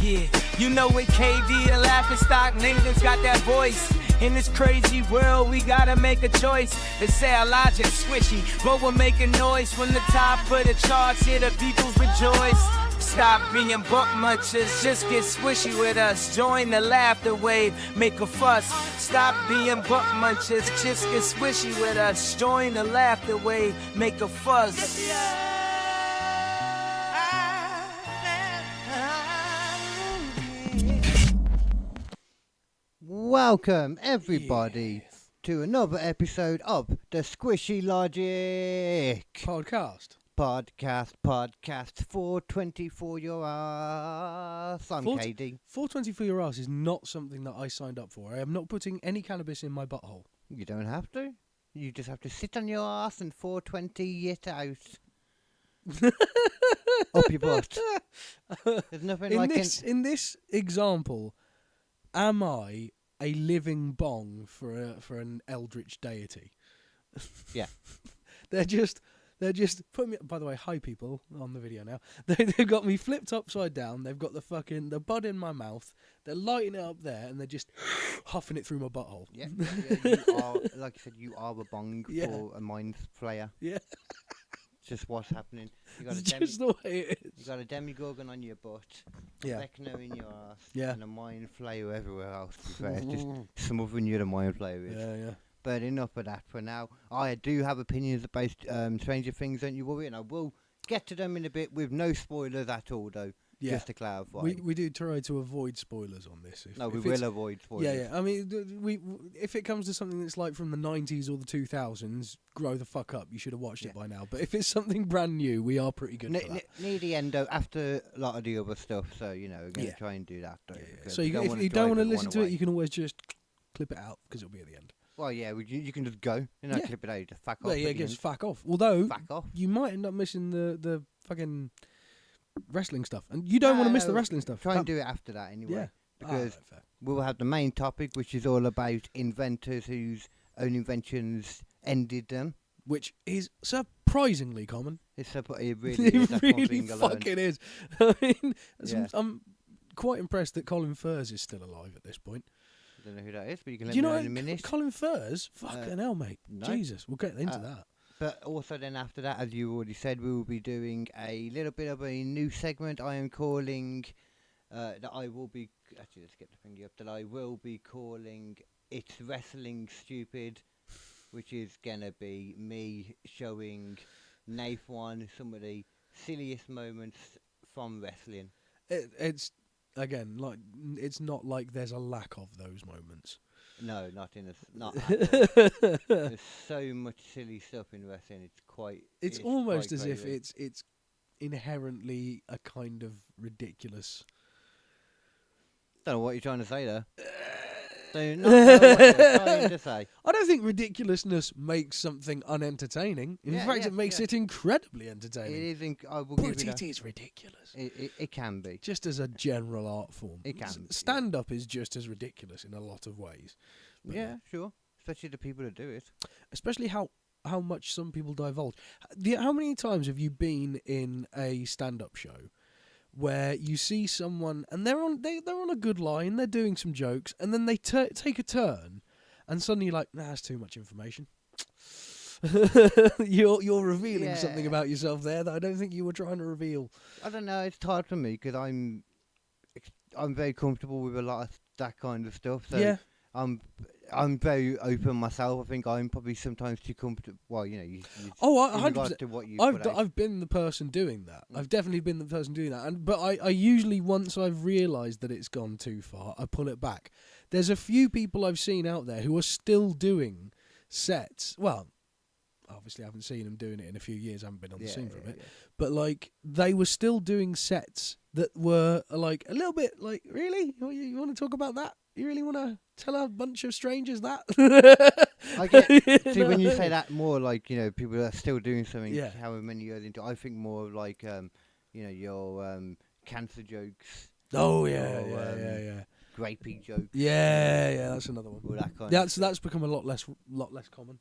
Yeah, you know it, KD, the laughing stock, Nathan's got that voice. In this crazy world, we gotta make a choice. They say our logic squishy, but we're making noise from the top of the charts. Here the people rejoice. Stop being buck munchers, just get squishy with us. Join the laughter wave, make a fuss. Stop being buck munchers, just get squishy with us. Join the laughter wave, make a fuss. Welcome everybody to another episode of the Squishy Logic Podcast 420 for your ass. I'm KD. 420 for your ass is not something that I signed up for. I am not putting any cannabis in my butthole. You don't have to. You just have to sit on your ass and 420 it out. Up your butt. There's nothing in this example, am I a living bong for an eldritch deity? Yeah. They're just putting me. By the way, hi people on the video now. They've got me flipped upside down. They've got the bud in my mouth. They're lighting it up there, and they're just huffing it through my butthole. Yeah, you are, like you said, you are a bong for a mind flayer. Yeah. It's just what's happening. You got just the way it is. You got a demigorgon on your butt, yeah, a Vecno in your ass, yeah, and a mind flayer everywhere else. It's just smothering you, the mind flayer is. Yeah, yeah. But enough of that for now. I do have opinions about Stranger Things, don't you worry, and I will get to them in a bit with no spoilers at all, though. Yeah. Just to clarify. We do try to avoid spoilers on this. We will avoid spoilers. Yeah, yeah. I mean, if it comes to something that's like from the 90s or the 2000s, grow the fuck up. You should have watched it by now. But if it's something brand new, we are pretty good for that. Near the end, though, after a lot of the other stuff, so, we're going to try and do that, though. Yeah. So if you don't want to listen to it, you can always just clip it out, because it'll be at the end. Well, yeah, you can just go, clip it out, just fuck off. Well, yeah, just fuck off. Although, fuck off. You might end up missing the fucking wrestling stuff, and you don't want to miss the wrestling stuff. Try and do it after that anyway. Yeah. Because we'll have the main topic, which is all about inventors whose own inventions ended them. Which is surprisingly common. It really is. That's It one really thing alone. fucking is. I mean, I'm quite impressed that Colin Furze is still alive at this point. I don't know who that is, but you can let me know in a minute. Colin Furze? Fucking hell, mate. No. Jesus, we'll get into that. But also then after that, as you already said, we will be doing a little bit of a new segment I am calling, that I will be, actually let's get the finger up, that I will be calling It's Wrestling Stupid, which is going to be me showing Nathan some of the silliest moments from wrestling. It's, again, like, it's not like there's a lack of those moments. No, not at all. There's so much silly stuff in wrestling. It's almost quite as crazy. if it's inherently a kind of ridiculous. Don't know what you're trying to say there. Do not know what you're trying to say. I don't think ridiculousness makes something unentertaining. In fact, it makes it incredibly entertaining. It is. I will but give you it that. is ridiculous. It can be. Just as a general art form. It can. Stand-up is just as ridiculous in a lot of ways. But Yeah, sure. Especially the people that do it. especially how much some people divulge. How many times have you been in a stand-up show where you see someone and they're on a good line, they're doing some jokes, and then they take a turn, and suddenly you're like, nah, that's too much information. You're revealing something about yourself there that I don't think you were trying to reveal. I don't know. It's hard for me because I'm very comfortable with a lot of that kind of stuff. So yeah. I'm very open myself. I think I'm probably sometimes too comfortable. Well, in 100%. regards to what you I've been the person doing that. I've definitely been the person doing that. But I usually, once I've realised that it's gone too far, I pull it back. There's a few people I've seen out there who are still doing sets. Well, obviously I haven't seen them doing it in a few years. I haven't been on the scene for a bit. Yeah. But like, they were still doing sets that were like a little bit like, really? You want to talk about that? You really want to tell a bunch of strangers that? I get. See, when you say that, more like people are still doing something. Yeah. However many years into, I think more of like your cancer jokes. Oh yeah. Grapey jokes. Yeah, that's another one. All that kind. That's become a lot less common.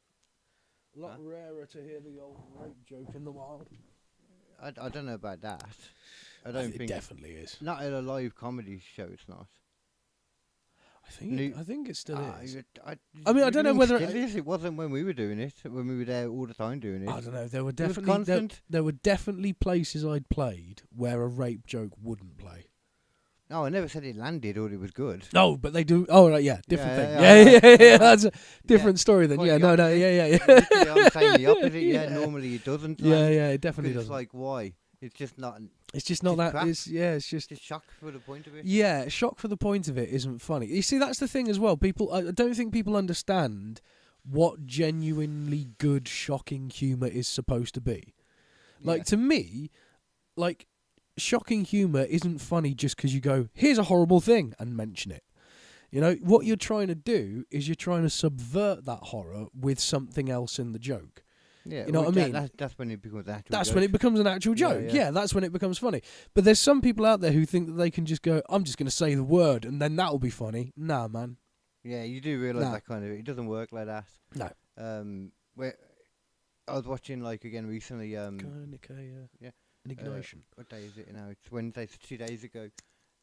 A lot rarer to hear the old rape joke in the wild. I don't know about that. I don't It think definitely is. not at a live comedy show. It's not. I think it still is. I mean, I don't know whether it is. It wasn't when we were doing it. When we were there all the time doing it. I don't know. There were was definitely constant. there were definitely places I'd played where a rape joke wouldn't play. No, I never said it landed or it was good. No, but they do. Oh, right, yeah, different thing. Yeah, Yeah. That's a different story then. Quite Yeah, the no, opposite. yeah. Literally, I'm saying the opposite. Yeah, Yeah. normally it doesn't. Yeah, land, it definitely It's doesn't. like why? It's just not. It's just not just that. crap. It's just. Just shock for the point of it. Yeah, shock for the point of it isn't funny. You see, that's the thing as well. I don't think people understand what genuinely good, shocking humour is supposed to be. Like, Yeah. to me, like, shocking humour isn't funny just because you go, here's a horrible thing, and mention it. You know, what you're trying to do is you're trying to subvert that horror with something else in the joke. Yeah, You know what I mean? That's when it becomes an actual. That's joke. when it becomes an actual Yeah, joke. yeah. Yeah, that's when it becomes funny. But there's some people out there who think that they can just go, I'm just going to say the word and then that'll be funny. Nah, man. Yeah, you do realise Nah. that kind of it doesn't work like that. No. Where I was watching like again recently. Yeah. An ignition. What day is it now? It's Wednesday, so 2 days ago.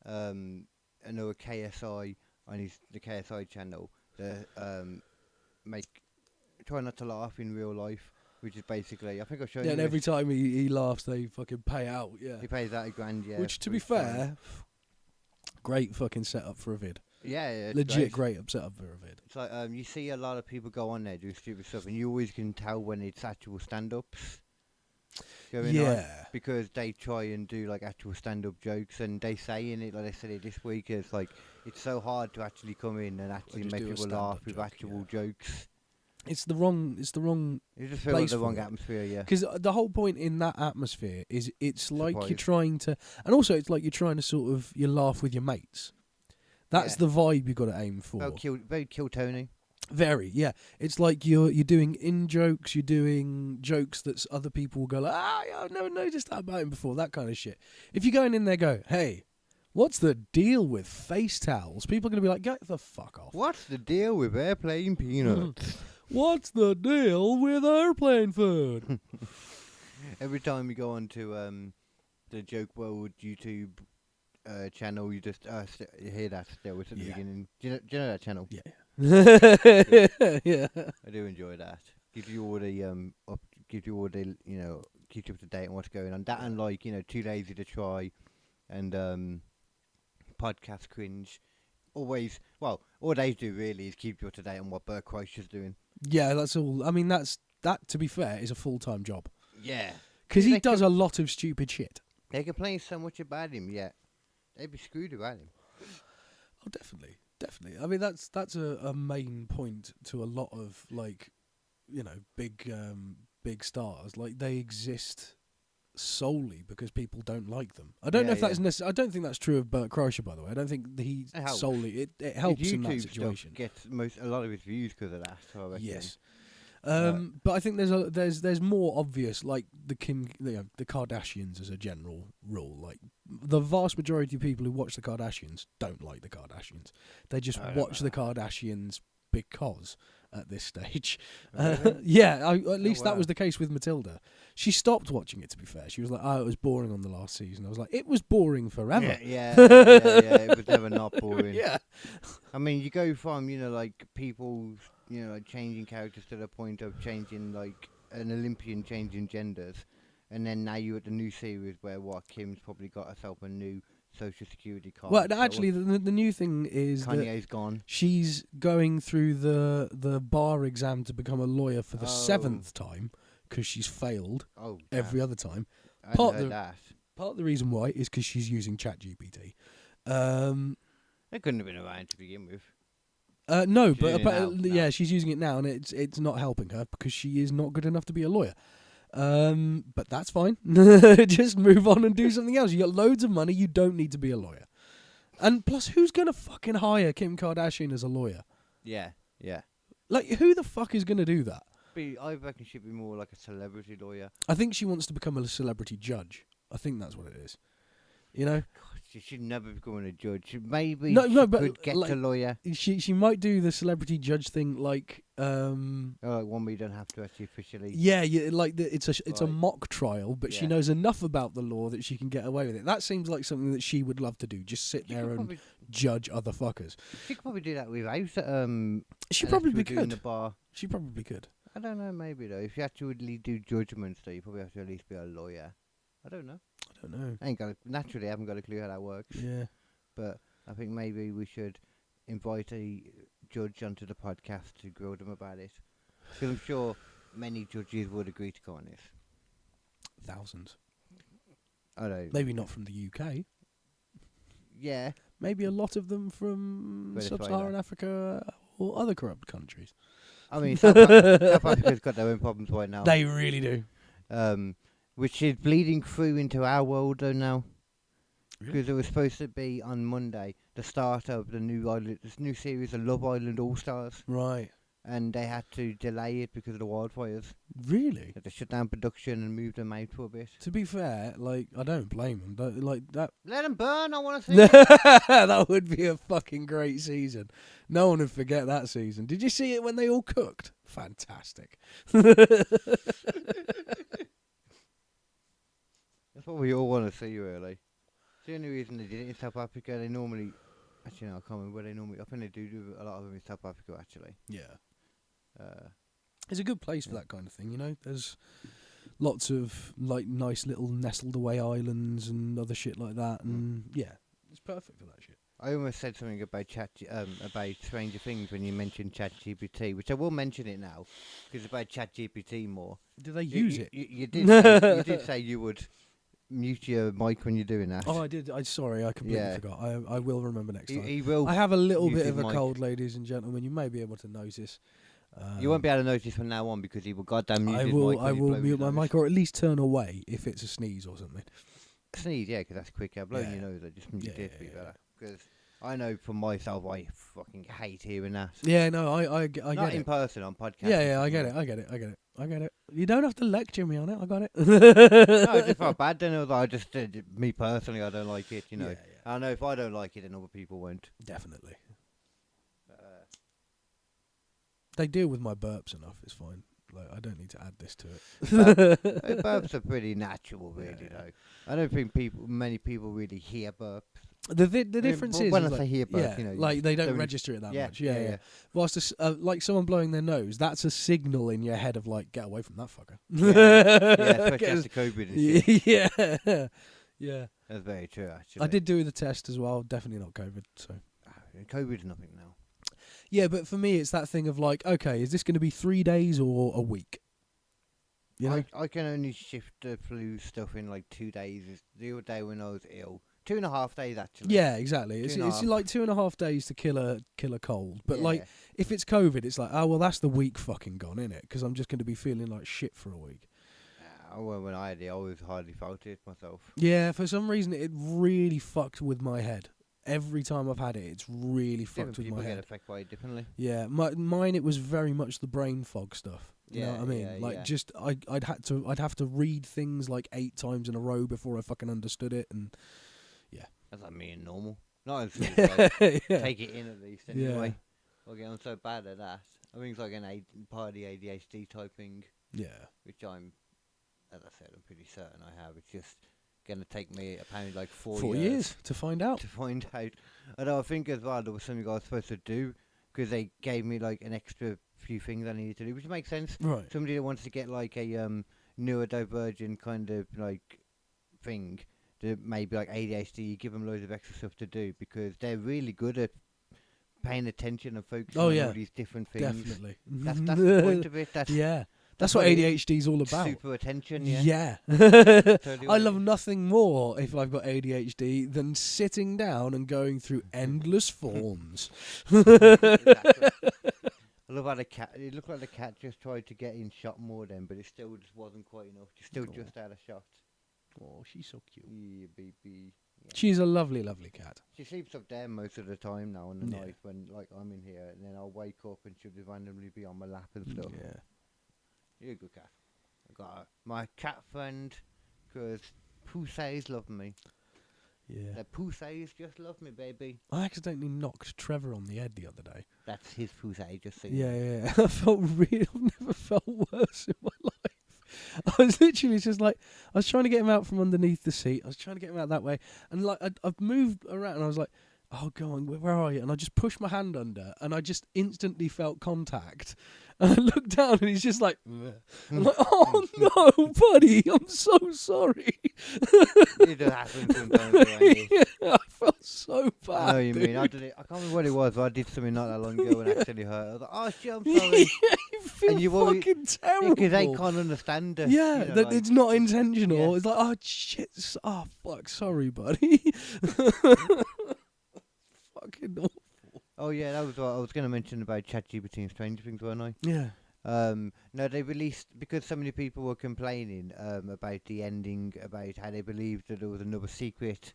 Another KSI on the KSI channel. Try not to laugh in real life, which is basically I think I've shown Yeah, you. and every time he laughs, they fucking pay out. Yeah. he pays out $1,000. Yeah. Which, to be fair, great fucking setup for a vid. yeah, it's Legit great. great setup for a vid. It's like you see a lot of people go on there do stupid stuff, and you always can tell when it's actual stand-ups going on Yeah. because they try and do like actual stand-up jokes, and they say in it, like they said it this week, it's like it's so hard to actually come in and actually just make do a people stand-up laugh with joke, actual jokes. It's the wrong. You just feel like place the for wrong it. atmosphere, yeah. Because the whole point in that atmosphere is it's like you're Surprise. trying to, and also it's like you're trying to sort of you laugh with your mates. That's Yeah. the vibe you got to aim for. Very kill Tony. Very, yeah. It's like you're doing in jokes, you're doing jokes that other people will go like, yeah, I've never noticed that about him before, that kind of shit. If you're going in there, go, hey, what's the deal with face towels? People are going to be like, get the fuck off. What's the deal with airplane peanuts? What's the deal with airplane food? Every time we go on to the Joke World YouTube channel, you just you hear that still. It's at the Yeah. beginning. Do you know that channel? Yeah. Yeah. I do enjoy that. Gives you all the keeps you up to date on what's going on. That and like Too Lazy to Try, and Podcast Cringe. Always, well, all they do really is keep you up to date on what Bert Kreischer's doing. Yeah, that's all. I mean, that, to be fair, is a full-time job. Yeah, Because They he does a lot of stupid shit. they complain so much about him. Yeah, they'd be screwed about him. Oh, definitely. I mean, that's a main point to a lot of, like, big stars. Like, they exist solely because people don't like them. I don't know if that's I don't think that's true of Bert Kreischer, by the way. I don't think that he It helps. solely it helps His in that YouTube situation. stuff gets a lot of his views because of that. So I reckon. Yes. But I think there's more obvious, like the Kardashians as a general rule. Like the vast majority of people who watch the Kardashians don't like the Kardashians. They just watch the Kardashians because at this stage. Really? Yeah, at least that wow. was the case with Matilda. She stopped watching it, to be fair. She was like, it was boring on the last season. I was like, it was boring forever. Yeah. It was never not boring. Yeah. I mean, you go from like people, like changing characters to the point of changing like an Olympian changing genders, and then now you're at the new series where Kim's probably got herself a new social security card. Well, actually, the new thing is that Kanye's gone. she's going through the bar exam to become a lawyer for the Oh. 7th time because she's failed Oh, every other time. I part heard of the- that. Part of the reason why is because she's using ChatGPT. They couldn't have been around to begin with. No, She's but using it now. yeah, she's using it now, and it's not helping her because she is not good enough to be a lawyer. But that's fine. Just move on and do something else. You got loads of money. You don't need to be a lawyer. And plus, who's gonna fucking hire Kim Kardashian as a lawyer? Yeah. Like, who the fuck is gonna do that? I reckon she'd be more like a celebrity lawyer. I think she wants to become a celebrity judge. I think that's what it is. You know? God, She should never become a judge. Maybe No, she no, but, could get like, a lawyer. She might do the celebrity judge thing, like Or like one where you don't have to actually officially. yeah, like it's a Right. mock trial, but she Yeah. knows enough about the law that she can get away with it. That seems like something that she would love to do. Just sit She there could, and probably, judge other fuckers. she could probably do that without She probably doing the could. bar. She probably could. I don't know, maybe though. If you actually do judgments, though, you probably have to at least be a lawyer. I don't know. I don't know. Naturally, I haven't got a clue how that works. Yeah. But I think maybe we should invite a judge onto the podcast to grill them about it. Because I'm sure many judges would agree to go on this. Thousands. I don't know. Maybe not from the UK. Yeah. Maybe a lot of them from Venezuela. sub-Saharan Africa or other corrupt countries. I mean, South Africa's got their own problems right now. They really do. Which is bleeding through into our world though now. Really? Because it was supposed to be on Monday, the start of this new series of Love Island All Stars, Right. and they had to delay it because of the wildfires. Really? They had to shut down production and move them out for a bit. To be fair, like, I don't blame them. But, like, that Let them burn, I want to see it. that would be a fucking great season. No one would forget that season. Did you see it when they all cooked? Fantastic. That's what we all want to see, really. It's the only reason they did it in South Africa. They normally, actually, no, I can't remember where they normally. I think they do a lot of them in South Africa, actually. Yeah. Uh, It's a good place for that kind of thing, you know? There's lots of, like, nice little nestled away islands and other shit like that. And, yeah, it's perfect for that shit. I almost said something about about Stranger Things when you mentioned ChatGPT, which I will mention it now because about ChatGPT more. Do they use it? You did. Say, you did say you would mute your mic when you're doing that. Oh, I did. Sorry, I completely Yeah. forgot. I will remember next time. He will. I have a little use bit his of a mic. cold, ladies and gentlemen. You may be able to notice. You won't be able to notice from now on because he will goddamn mute his mic. I when he's will blowing mute his my nose. mic, or at least turn away if it's a sneeze or something. Sneeze, yeah, because that's quicker. Blowing Yeah. your nose, I just mute Yeah, it to be yeah, better. Because I know for myself, I fucking hate hearing that. Yeah, no, I get Not in it. person on podcast. Yeah, I get it. You don't have to lecture me on it. I got it. No, it just felt bad. Then I just, me personally, I don't like it. You know, Yeah, I know if I don't like it, then other people won't. definitely. They deal with my burps enough. It's fine. Like, I don't need to add this to it. Burps are pretty natural, really. Yeah. Though I don't think many people really hear burps. The difference is when I like, say hear burp, yeah, you know, like they don't don't- register it that yeah, much. Yeah. yeah. Whilst like someone blowing their nose, that's a signal in your head of like, get away from that fucker. Yeah, especially after COVID and shit. Yeah, yeah. That's very true, actually. I did do the test as well. Definitely not COVID. So COVID's nothing now. yeah, but for me, it's that thing of like, okay, is this going to be 3 days or a week? You know? I can only shift the flu stuff in like 2 days. The other day when I was ill, 2.5 days actually. Yeah, exactly. It's 2.5. like 2.5 days to kill a cold. But Yeah. like, if it's COVID, it's like, oh well, that's the week fucking gone, innit? Because I'm just going to be feeling like shit for a week. Well, when I had it, I always hardly felt it myself. Yeah, for some reason, it really fucked with my head. Every time I've had it, it's really Different fucked with people my get head. affected by it differently. Yeah, mine it was very much the brain fog stuff. You know Yeah, what I mean? yeah, Like yeah. just I'd have to read things like 8 times in a row before I fucking understood it, and That's like me and normal. Not as good as like, yeah. take it in at least anyway. Okay, I'm so bad at that. I think it's like part of the ADHD type thing, Yeah. which I'm, as I said, I'm pretty certain I have. It's just gonna take me apparently like 4 years to find out. to find out. And I think as well there was something I was supposed to do because they gave me like an extra few things I needed to do, which makes sense. Right. Somebody that wants to get like a neurodivergent kind of like thing, that maybe like ADHD, you give them loads of extra stuff to do because they're really good at paying attention and focusing on yeah. all these different things. Definitely. That's the point of it. That's Yeah. That's what what it is. ADHD is all about. super attention. Yeah. Yeah. Totally I what it love is. nothing more if I've got ADHD than sitting down and going through endless forms. Exactly. I love how the cat. It looked like the cat just tried to get in shot more then, but it still just wasn't quite enough. Still Cool. just out of shot. Oh, she's so cute. Yeah, baby. Yeah. She's a lovely, lovely cat. She sleeps up there most of the time now in the Yeah. night when like I'm in here, and then I'll wake up and she'll just randomly be on my lap and stuff. Yeah. You're a good cat. I got my cat friend, because Pussay's love me. Yeah. The Pussys just love me, baby. I accidentally knocked Trevor on the head the other day. That's his Pussy, just so Yeah. I felt real. I've never felt worse in my life. I was literally just like, I was trying to get him out from underneath the seat. I was trying to get him out that way. And like, I've moved around and I was like, oh, go on, where are you? And I just pushed my hand under and I just instantly felt contact. And I looked down and he's just like, bleh. I'm like, oh no, buddy, I'm so sorry. It does happen sometimes. Yeah, I felt so bad. I know what you mean. I did it. I can't remember what it was, but I did something not that long ago and actually hurt. I was like, oh shit, I'm sorry. Yeah, you feel And you worry- fucking terrible. Because they can't understand it. Yeah, you know, that like, it's not intentional. Yeah. It's like, oh shit, oh fuck, sorry, buddy. Fucking awful. oh yeah, that was what I was going to mention about ChatGPT and Stranger Things, weren't I? Yeah. No, they released, because so many people were complaining about the ending, about how they believed that there was another secret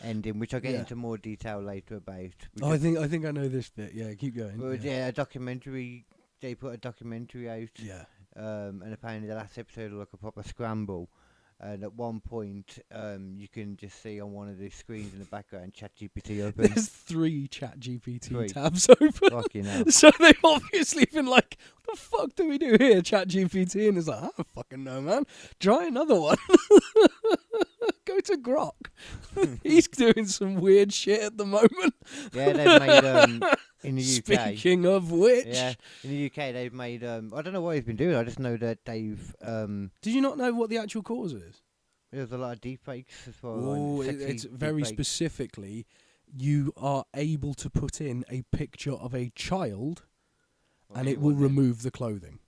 ending, which I'll get Yeah. into more detail later about. Oh, I think I know this bit. Yeah, keep going. But yeah, a documentary. They put a documentary out, Yeah. and apparently the last episode was like a proper scramble. And at one point, you can just see on one of the screens in the background ChatGPT open. There's 3 ChatGPT Three. tabs open. Fucking hell. So they've obviously been like, what the fuck do we do here, ChatGPT? And it's like, I don't fucking know, man. Try another one. Go to Grok. He's doing some weird shit at the moment. Yeah, they've made in the UK. Speaking of which. Yeah, in the UK they've made. I don't know what he's been doing. I just know that they've. Did you not know what the actual cause is? There's a lot of deepfakes as well. Oh, and sexy it's very deepfakes. specifically. You are able to put in a picture of a child, Or and it will anyone, remove the clothing.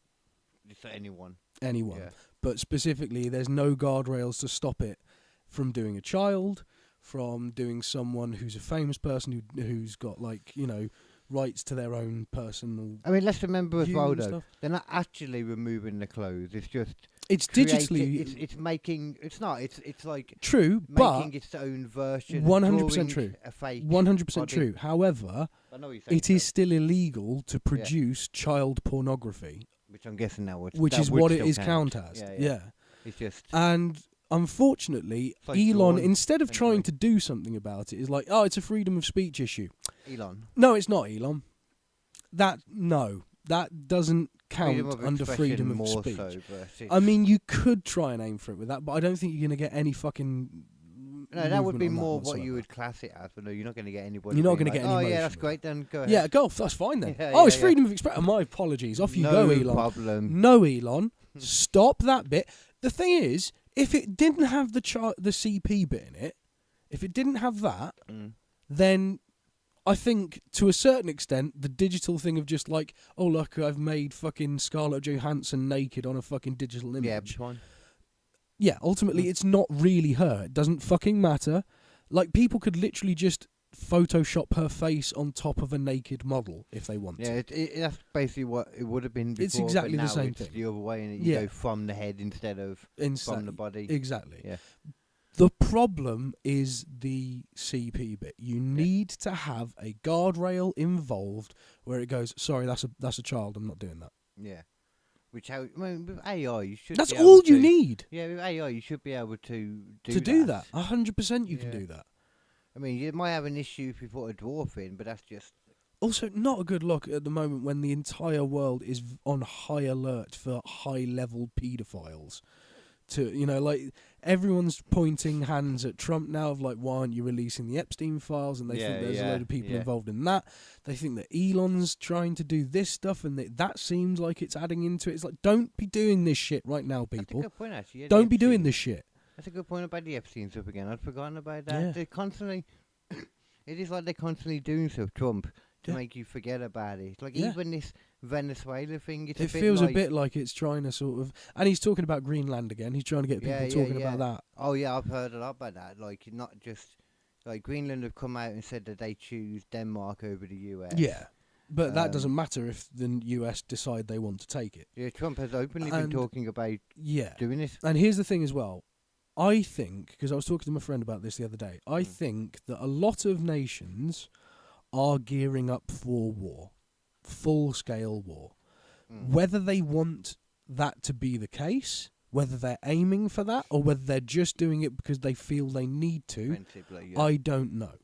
Just anyone. Anyone. Yeah. But specifically, there's no guardrails to stop it from doing a child, from doing someone who's a famous person who's got, like, you know, rights to their own personal. I mean, let's remember as view well and though, stuff. they're not actually removing the clothes. It's just It's creating- digitally It's making. It's not. It's like true, making but its own version. 100% drawing true. A fake. 100% body. true. However, I know what you're saying, it is still illegal to produce child pornography, which I'm guessing now would. which that is would what it still is count. count as. Yeah, Yeah. It's just. And unfortunately, It's like Elon, Dawn, instead of trying essentially. to do something about it, is like, oh, it's a freedom of speech issue. Elon. No, it's not, Elon. That doesn't count Freedom of under expression freedom of more speech. So, but it's- I mean, you could try and aim for it with that, but I don't think you're going to get any fucking. no, that would movement be on more what whatsoever. you would class it as. But no, you're not going to get anybody. You're not being gonna like, get any Oh yeah, that's emotion great. Then go ahead. Yeah, golf. That's fine then. Yeah, oh, it's yeah. freedom of expression. My apologies. Off you no go, Elon. problem. No, Elon. Stop that bit. The thing is, if it didn't have the CP bit in it, if it didn't have that, then I think to a certain extent the digital thing of just like, oh look, I've made fucking Scarlett Johansson naked on a fucking digital image. Yeah, fine. Yeah, ultimately it's not really her. It doesn't fucking matter. Like, people could literally just Photoshop her face on top of a naked model if they want Yeah, to. that's basically what it would have been before. It's exactly but the now same it's thing. the other way, and you Yeah. go from the head instead of from the body. Exactly. Yeah. The problem is the CP bit. You need to have a guardrail involved where it goes, sorry, that's a child, I'm not doing that. Yeah. Which I mean, with AI, you should. That's be all able you to- need Yeah, with AI, you should be able to do that. 100% you Yeah. can do that. I mean, you might have an issue if you put a dwarf in, but that's just. Also, not a good look at the moment when the entire world is on high alert for high-level paedophiles. To, you know, like, everyone's pointing hands at Trump now of like, why aren't you releasing the Epstein files? And they think there's a load of people involved in that. They think that Elon's trying to do this stuff, and that seems like it's adding into it. It's like, don't be doing this shit right now, That's a people. good point, actually. Yeah, the Don't be doing Epstein- this shit. That's a good point about the Epstein stuff again. I'd forgotten about that. Yeah. They're constantly. It is like they're constantly doing stuff, Trump, to Yeah. make you forget about it. Like Yeah. even this Venezuela thing. It's It a bit feels like, a bit like it's trying to sort of, and he's talking about Greenland again. He's trying to get people Yeah, talking yeah, about that. Oh yeah, I've heard a lot about that. Like not just like Greenland have come out and said that they choose Denmark over the US. Yeah, but that Um, doesn't matter if the US decide they want to take it. Yeah, Trump has openly been And- talking about Yeah, doing it. and here's the thing as well. I think, because I was talking to my friend about this the other day, I Mm. think that a lot of nations are gearing up for war, full-scale war. Mm. Whether they want that to be the case Whether they're aiming for that or whether they're just doing it because they feel they need to, Principally, yeah. I don't know.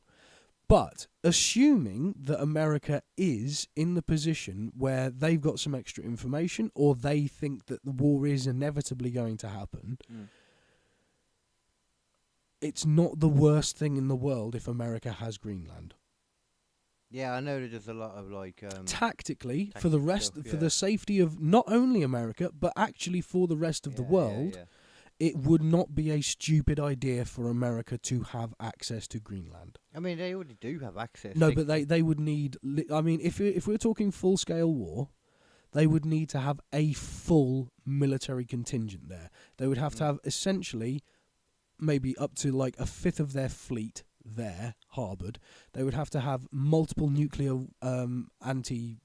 But assuming that America is in the position where they've got some extra information or they think that the war is inevitably going to happen, it's not the worst thing in the world if America has Greenland. Yeah, I know that there's a lot of like Tactically, for the rest, stuff, for yeah. the safety of not only America but actually for the rest of the world, it would not be a stupid idea for America to have access to Greenland. I mean, they already do have access. No, but they would need. I mean, if we're talking full scale war, they would need to have a full military contingent there. They would have to have essentially maybe up to like a fifth of their fleet there harboured. They would have to have multiple nuclear anti-nuclear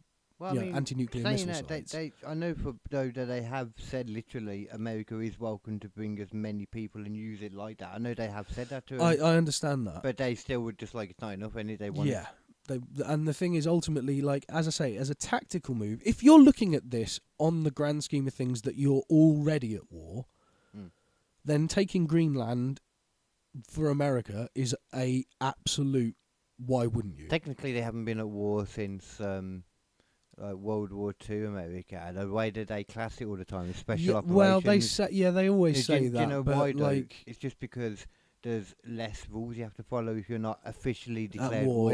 saying missile that, sites. I know that they have said literally America is welcome to bring as many people and use it like that. I know they have said that to them. I understand that. But they still would just like, it's not enough, and they want Yeah. And the thing is, ultimately, like, as I say, as a tactical move, if you're looking at this on the grand scheme of things that you're already at war, then taking Greenland for America is a absolute why wouldn't you? Technically, they haven't been at war since World War II. America, and the way that they class it all the time is special operations. Well, they always say that. Do you know but why? Though? Like, it's just because there's less rules you have to follow if you're not officially at declared war, war.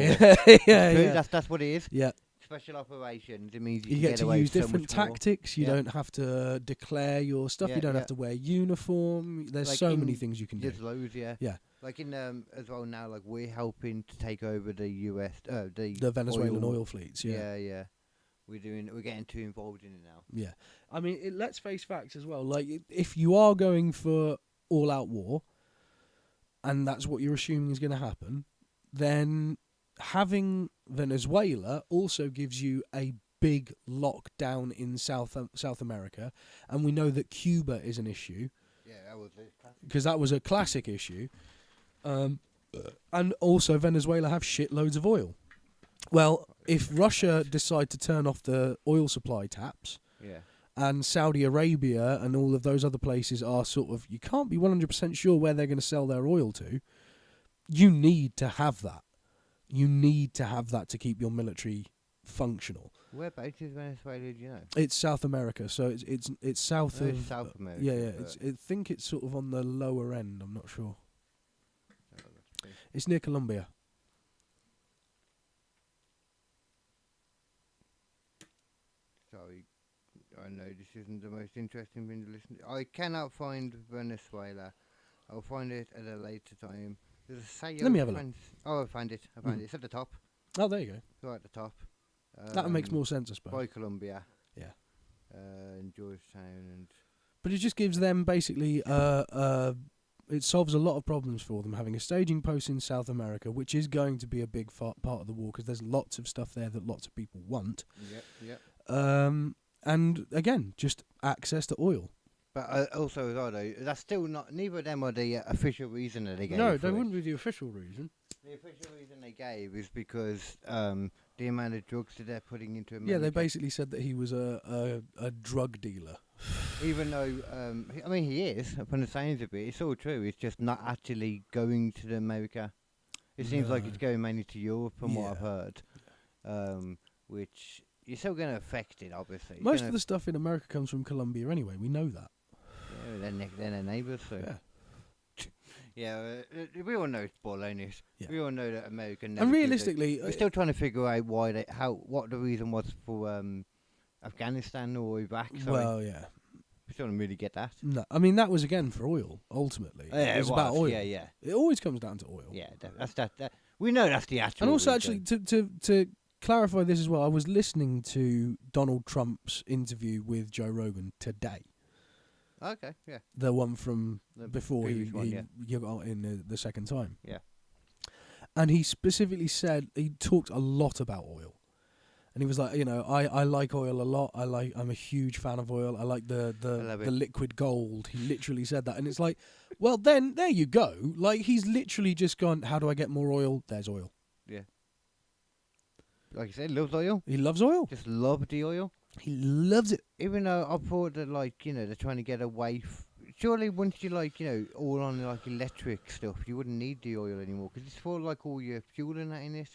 yeah. That's what it is. Yeah. Special operations. It means You can get to away use with so different much more. tactics. You Yeah. don't have to declare your stuff. You don't have to wear uniform. There's Like so many in- things you can do. There's loads, yeah. Yeah. Like in as well now, like we're helping to take over the US, The Venezuelan oil fleets. Yeah. We're getting too involved in it now. Yeah. I mean, let's face facts as well. Like, if you are going for all-out war, and that's what you're assuming is going to happen, then having Venezuela also gives you a big lockdown in South America, and we know that Cuba is an issue. Yeah, that was it. Because that was a classic issue. And also Venezuela have shitloads of oil. Well, if Russia decide to turn off the oil supply taps, Yeah. and Saudi Arabia and all of those other places are sort of, you can't be 100% sure where they're going to sell their oil to, you need to have that. You need to have that to keep your military functional. Whereabouts is Venezuela? Do you know? It's South America, so it's south Oh, of it's South America. Yeah. I think it's sort of on the lower end. I'm not sure. It's near Colombia. Sorry, I know this isn't the most interesting thing to listen to. I cannot find Venezuela. I'll find it at a later time. There's a Let me have a look. Oh, I found it. It. It's at the top. Oh, there you go. Right at the top. That makes more sense, I suppose. By Colombia. Yeah. And Georgetown and... But it just gives them basically it solves a lot of problems for them having a staging post in South America, which is going to be a big part of the war because there's lots of stuff there that lots of people want. Yep. And again, just access to oil. But also, as well, though, that's still not... Neither of them are the official reason that they gave. No, for they it. wouldn't be the official reason. The official reason they gave is because the amount of drugs that they're putting into America. Yeah, they basically said that he was a drug dealer. Even though, I mean, he is, upon the sounds of it. It's all true. It's just not actually going to America. It seems like it's going mainly to Europe, from what I've heard. Which you're still going to affect it, obviously. Most of the stuff in America comes from Colombia anyway. We know that. Yeah, they're their neighbours, so... Yeah. Yeah, we all know it's baloney. Yeah. We all know that America never... And realistically... We're still trying to figure out what the reason was for Afghanistan or Iraq. Sorry. Well, yeah. We still don't really get that. No, I mean, that was again for oil, ultimately. Yeah, it was about oil. Yeah. It always comes down to oil. Yeah, that's that. We know that's the actual And also, reason. actually, to clarify this as well, I was listening to Donald Trump's interview with Joe Rogan today. Okay, yeah. The one from The before he previous one, yeah. got in the second time. Yeah. And he specifically said, he talked a lot about oil. And he was like, I like oil a lot. I'm a huge fan of oil. I like the liquid gold. He literally said that. And it's like, well, then there you go. Like, he's literally just gone, how do I get more oil? There's oil. Yeah. Like you said, loves oil. He loves oil. Just love the oil. He loves it. Even though I thought that, they're trying to get away surely once you all on electric stuff, you wouldn't need the oil anymore because it's for all your fuel and that in it.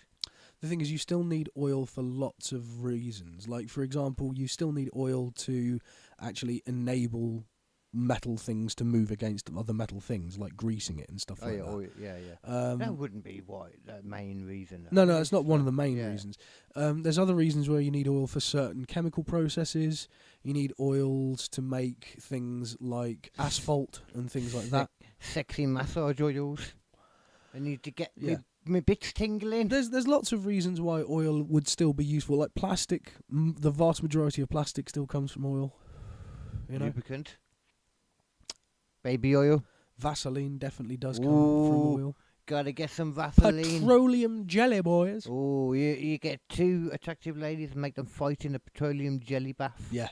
The thing is, you still need oil for lots of reasons. Like, for example, you still need oil to actually enable metal things to move against other metal things, like greasing it and stuff like that. Oil, yeah. That wouldn't be the main reason. No, it's not one of the main reasons. There's other reasons where you need oil for certain chemical processes. You need oils to make things like asphalt and things like that. Sexy massage oils. I need to get my bits tingling. There's lots of reasons why oil would still be useful. Like plastic, the vast majority of plastic still comes from oil. You know? Lubricant. Baby oil. Vaseline definitely does come from oil. Gotta get some Vaseline. Petroleum jelly, boys. Oh, you get two attractive ladies and make them fight in a petroleum jelly bath. Yeah.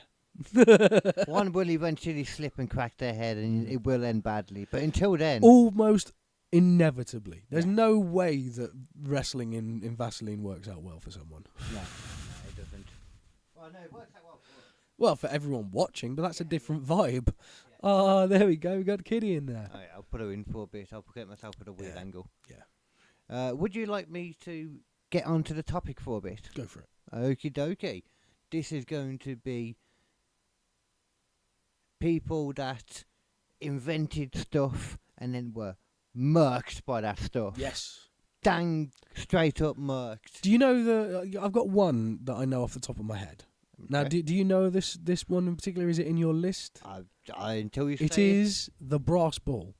One will eventually slip and crack their head and it will end badly. But until then... Almost inevitably. There's no way that wrestling in Vaseline works out well for someone. No, it doesn't. Well, no, it works out well for us. Well, for everyone watching, but that's a different vibe. Oh, there we go. We got Kitty in there. Right, I'll put her in for a bit. I'll get myself at a weird angle. Yeah. Would you like me to get onto the topic for a bit? Go for it. Okie dokie. This is going to be people that invented stuff and then were murked by that stuff. Yes. Dang straight up murked. Do you know I've got one that I know off the top of my head. Now, do you know this one in particular? Is it in your list? Until you say it is the brass ball.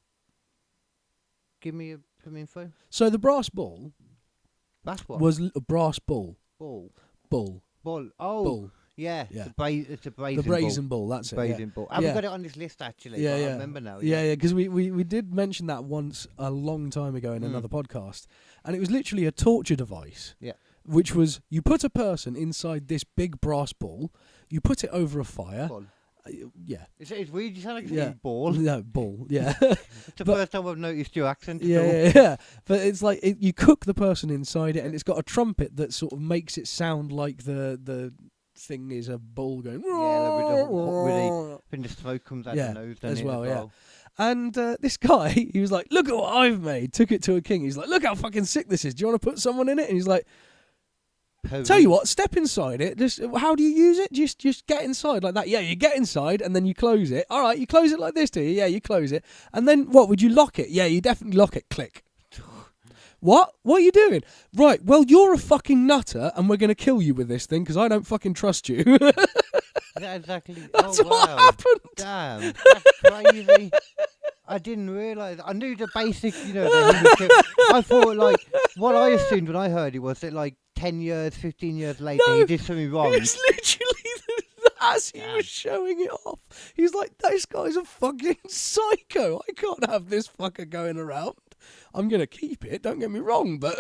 Give me some info. So the brass ball That's what? was a brass ball. Ball. Ball. Ball. Oh. Ball. Yeah. Yeah. It's a brazen The brazen ball, that's it. brazen ball. I haven't got it on this list actually. Yeah, but yeah. I remember now. Yeah, because we did mention that once a long time ago in another podcast. And it was literally a torture device. Yeah. Which was, you put a person inside this big brass ball, you put it over a fire. Ball. Yeah. It's weird. You sound like you're saying ball. No, ball, yeah. It's the first time I've noticed your accent. Yeah. But it's like, you cook the person inside it, and it's got a trumpet that sort of makes it sound like the thing is a ball going. Yeah, when the smoke comes out the nose. As well, yeah. And this guy, he was like, look at what I've made. Took it to a king. He's like, look how fucking sick this is. Do you want to put someone in it? And he's like, tell you what, step inside it. Just how do you use it? Just get inside like that. Yeah, you get inside and then you close it. All right, you close it like this, do you? Yeah, you close it. And then what? Would you lock it? Yeah, you definitely lock it. Click. What? What are you doing? Right, well, you're a fucking nutter and we're going to kill you with this thing because I don't fucking trust you. That's exactly. That's what happened. Damn, that's crazy. I didn't realise. I knew the basic, I thought, what I assumed when I heard it was that, 10 years, 15 years later, he did something wrong. It's literally as he was showing it off. He's like, this guy's a fucking psycho. I can't have this fucker going around. I'm going to keep it, don't get me wrong, but...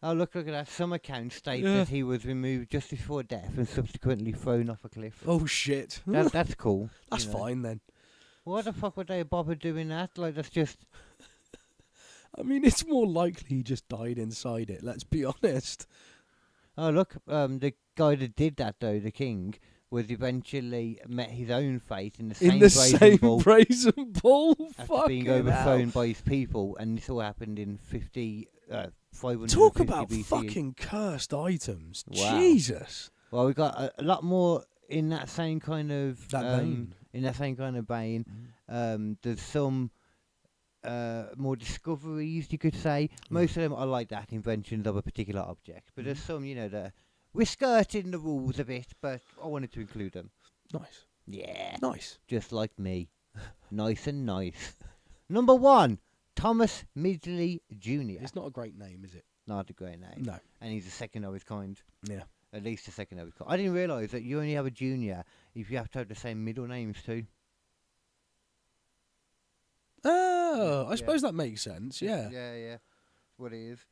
Oh, look at that. Some accounts state that he was removed just before death and subsequently thrown off a cliff. Oh, shit. That's cool. That's fine, then. Why the fuck would they bother doing that? That's just... I mean, it's more likely he just died inside it, let's be honest. Oh, look, the guy that did that, though, the king, was eventually met his own fate in the same brazen ball. After being overthrown by his people, and this all happened in 550 Talk about BCE. fucking cursed items. Wow. Jesus. Well, we got a lot more in that same kind of vein. In that same kind of vein. There's some more discoveries, you could say. Most of them are like that, inventions of a particular object. But there's some, that we're skirting the rules a bit, but I wanted to include them. Nice. Yeah. Nice. Just like me. Nice and nice. Number 1, Thomas Midgley Jr. It's not a great name, is it? Not a great name. No. And he's the second of his kind. Yeah. At least the second of his kind. I didn't realise that you only have a junior if you have to have the same middle names too. Oh, I suppose that makes sense, yeah. Yeah. That's what it is.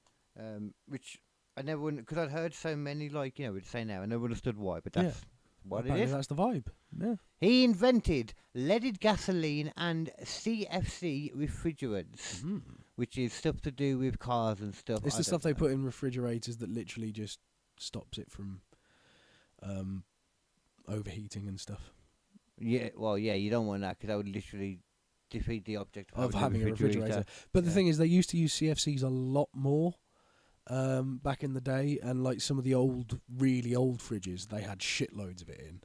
Which I never would, because I'd heard so many, we'd say now, I never understood why, but that's what it is. That's the vibe. Yeah. He invented leaded gasoline and CFC refrigerants, which is stuff to do with cars and stuff. It's the stuff they put in refrigerators that literally just stops it from overheating and stuff. Yeah, well, yeah, you don't want that because that would literally defeat the object Of having a refrigerator. But the thing is, they used to use CFCs a lot more back in the day, and like some of the really old fridges, they had shitloads of it in.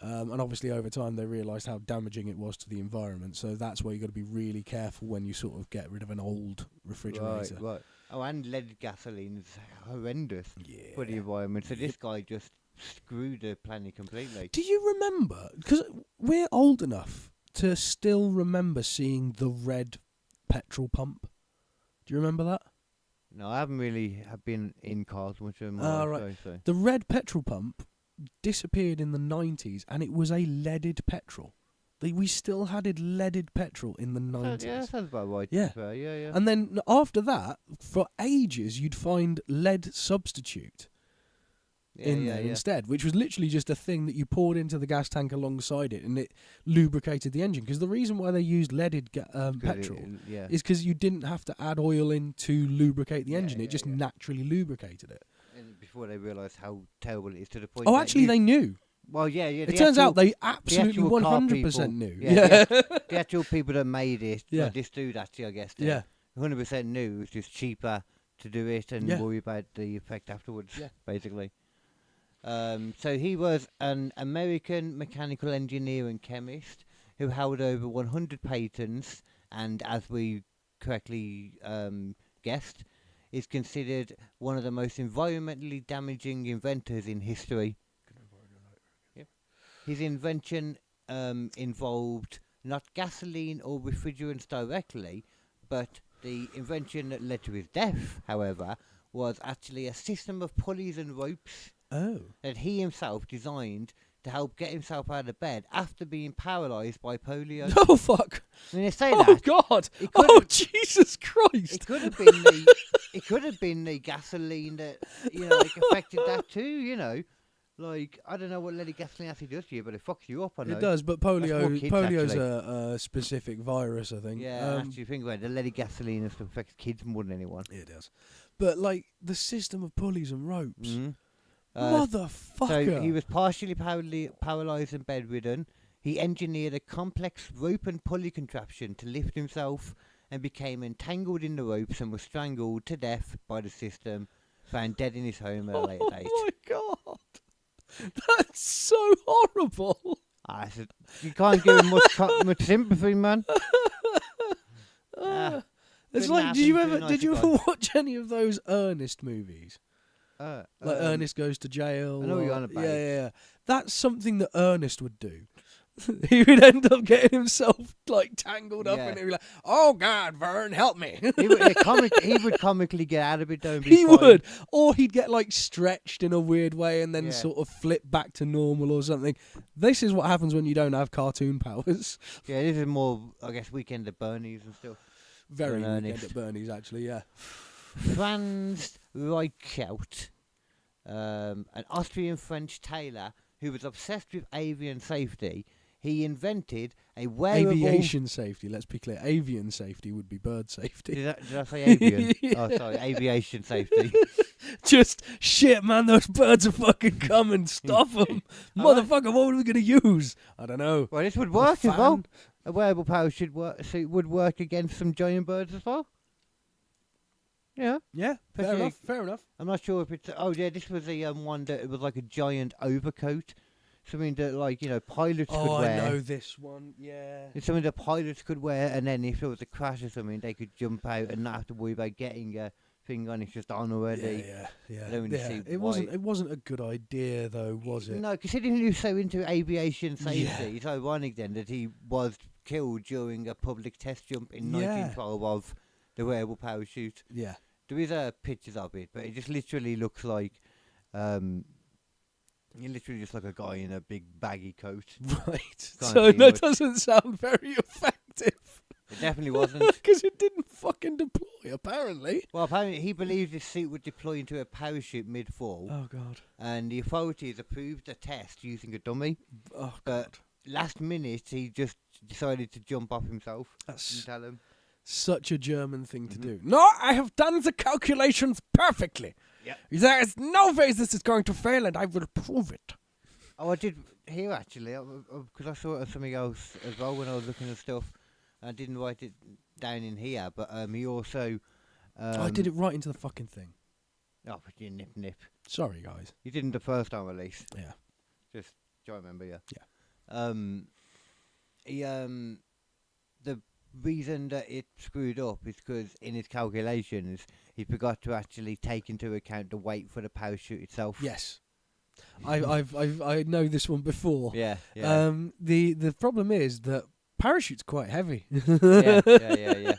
And obviously over time they realised how damaging it was to the environment, so that's why you got to be really careful when you sort of get rid of an old refrigerator. Right. Oh, and leaded gasoline is horrendous for the environment. So this guy just screwed the planet completely. Do you remember? Because we're old enough to still remember seeing the red petrol pump. Do you remember that? No, I haven't really been in cars much of my life. Right. So. The red petrol pump disappeared in the 90s, and it was a leaded petrol. We still had leaded petrol in the 90s. Yeah, that sounds about right. Yeah. Yeah. And then after that, for ages, you'd find lead substitute in there instead, which was literally just a thing that you poured into the gas tank alongside it, and it lubricated the engine. Because the reason why they used leaded petrol is because you didn't have to add oil in to lubricate the engine. It just naturally lubricated it. And before they realised how terrible it is, to the point. Oh, actually, they knew. Well, yeah. It turns out they absolutely 100% knew. Yeah. The actual people that made it, well, this dude actually, I guess, 100% knew it was just cheaper to do it and worry about the effect afterwards, basically. So he was an American mechanical engineer and chemist who held over 100 patents, and as we correctly guessed, is considered one of the most environmentally damaging inventors in history. His invention involved not gasoline or refrigerants directly, but the invention that led to his death, however, was actually a system of pulleys and ropes that he himself designed to help get himself out of bed after being paralysed by polio. Oh, fuck. When they say Oh, that, God. Oh, Jesus Christ. It could have been it could have been the gasoline that, like, affected that too, Like, I don't know what leaded gasoline actually does to you, but it fucks you up, I know. It does, but polio's actually. a specific virus, I think. Yeah, actually, think about it. The leaded gasoline affects kids more than anyone. It does. But, like, the system of pulleys and ropes. Mm-hmm. Motherfucker. So he was partially paralysed and bedridden. He engineered a complex rope and pulley contraption to lift himself and became entangled in the ropes and was strangled to death by the system, found dead in his home at a later date. Oh, my God. That's so horrible. You can't give him much sympathy, man. It's like, did you ever watch any of those Ernest movies? Like Ernest Goes to Jail. I know what you're on about. Yeah. That's something that Ernest would do. He would end up getting himself like tangled up and he'd be like, "Oh God, Vern, help me." He would comically get out of it, though. He would, or he'd get like stretched in a weird way and then sort of flip back to normal or something. This is what happens when you don't have cartoon powers. Yeah, this is more, I guess, Weekend at Bernie's and stuff. Very Weekend at Bernie's, actually. Yeah. Franz Reichelt, an Austrian-French tailor who was obsessed with avian safety. He invented a wearable... Aviation safety, let's be clear. Avian safety would be bird safety. Did I say avian? Oh, sorry, aviation safety. Just, shit, man, those birds are fucking coming. Stop them. Motherfucker, what are we going to use? I don't know. Well, this would work as well. A wearable parachute would work against some giant birds as well. Yeah, fair enough. I'm not sure if it's... Oh, yeah, this was the one that it was like a giant overcoat. Something that, like, pilots could wear. Oh, I know this one, yeah. It's something that pilots could wear, and then if there was a crash or something, they could jump out and not have to worry about getting a thing on. It's just on already. Yeah. It wasn't a good idea, though, was it? No, considering he was so into aviation safety, it's ironic then that he was killed during a public test jump in 1912 of the wearable parachute. Yeah. There is pictures of it, but it just literally looks like... You're literally just like a guy in a big baggy coat. Right. So that doesn't sound very effective. It definitely wasn't. Because it didn't fucking deploy, apparently. Well, apparently he believed his suit would deploy into a parachute mid-fall. Oh, God. And the authorities approved a test using a dummy. Oh, God. But last minute, he just decided to jump off himself. That's tell him. Such a German thing to do. No, I have done the calculations perfectly. Yep. There is no way this is going to fail, and I will prove it. Oh, I did hear actually, because I saw it on something else as well when I was looking at stuff. I didn't write it down in here, but he also. I did it right into the fucking thing. Oh, but you nip. Sorry, guys. You didn't the first time release. Yeah. Just try to remember, yeah. Yeah. The reason that it screwed up is because in his calculations he forgot to actually take into account the weight for the parachute itself. Yes. I know this one before. Yeah. The problem is that parachute's quite heavy. Yeah.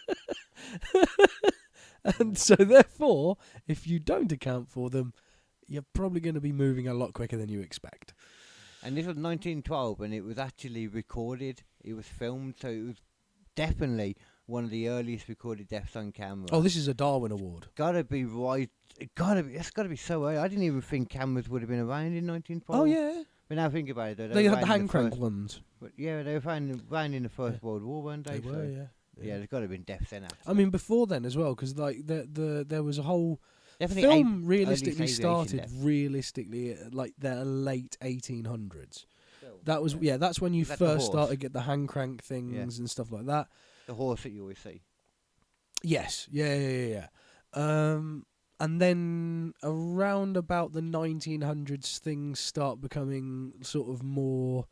And so therefore, if you don't account for them, you're probably going to be moving a lot quicker than you expect. And this was 1912, and it was actually recorded. It was filmed, so it was definitely one of the earliest recorded deaths on camera. Oh, this is a Darwin Award. Gotta be right. It's gotta be so early. I didn't even think cameras would have been around in 1912. Oh yeah. But now think about it, though. They were had the around in hand crank first- ones. But yeah, they were around in the First World War, weren't they? They were, yeah. Yeah, there's got to have been deaths then. I mean, before then as well, because like there was a whole Definitely film realistically early aviation started death. realistically at, like the late 1800s. Film, That was that's when you Was that the first horse? started to get the hand crank things and stuff like that. The horse that you always see. Yes, yeah. And then around about the 1900s, things start becoming sort of more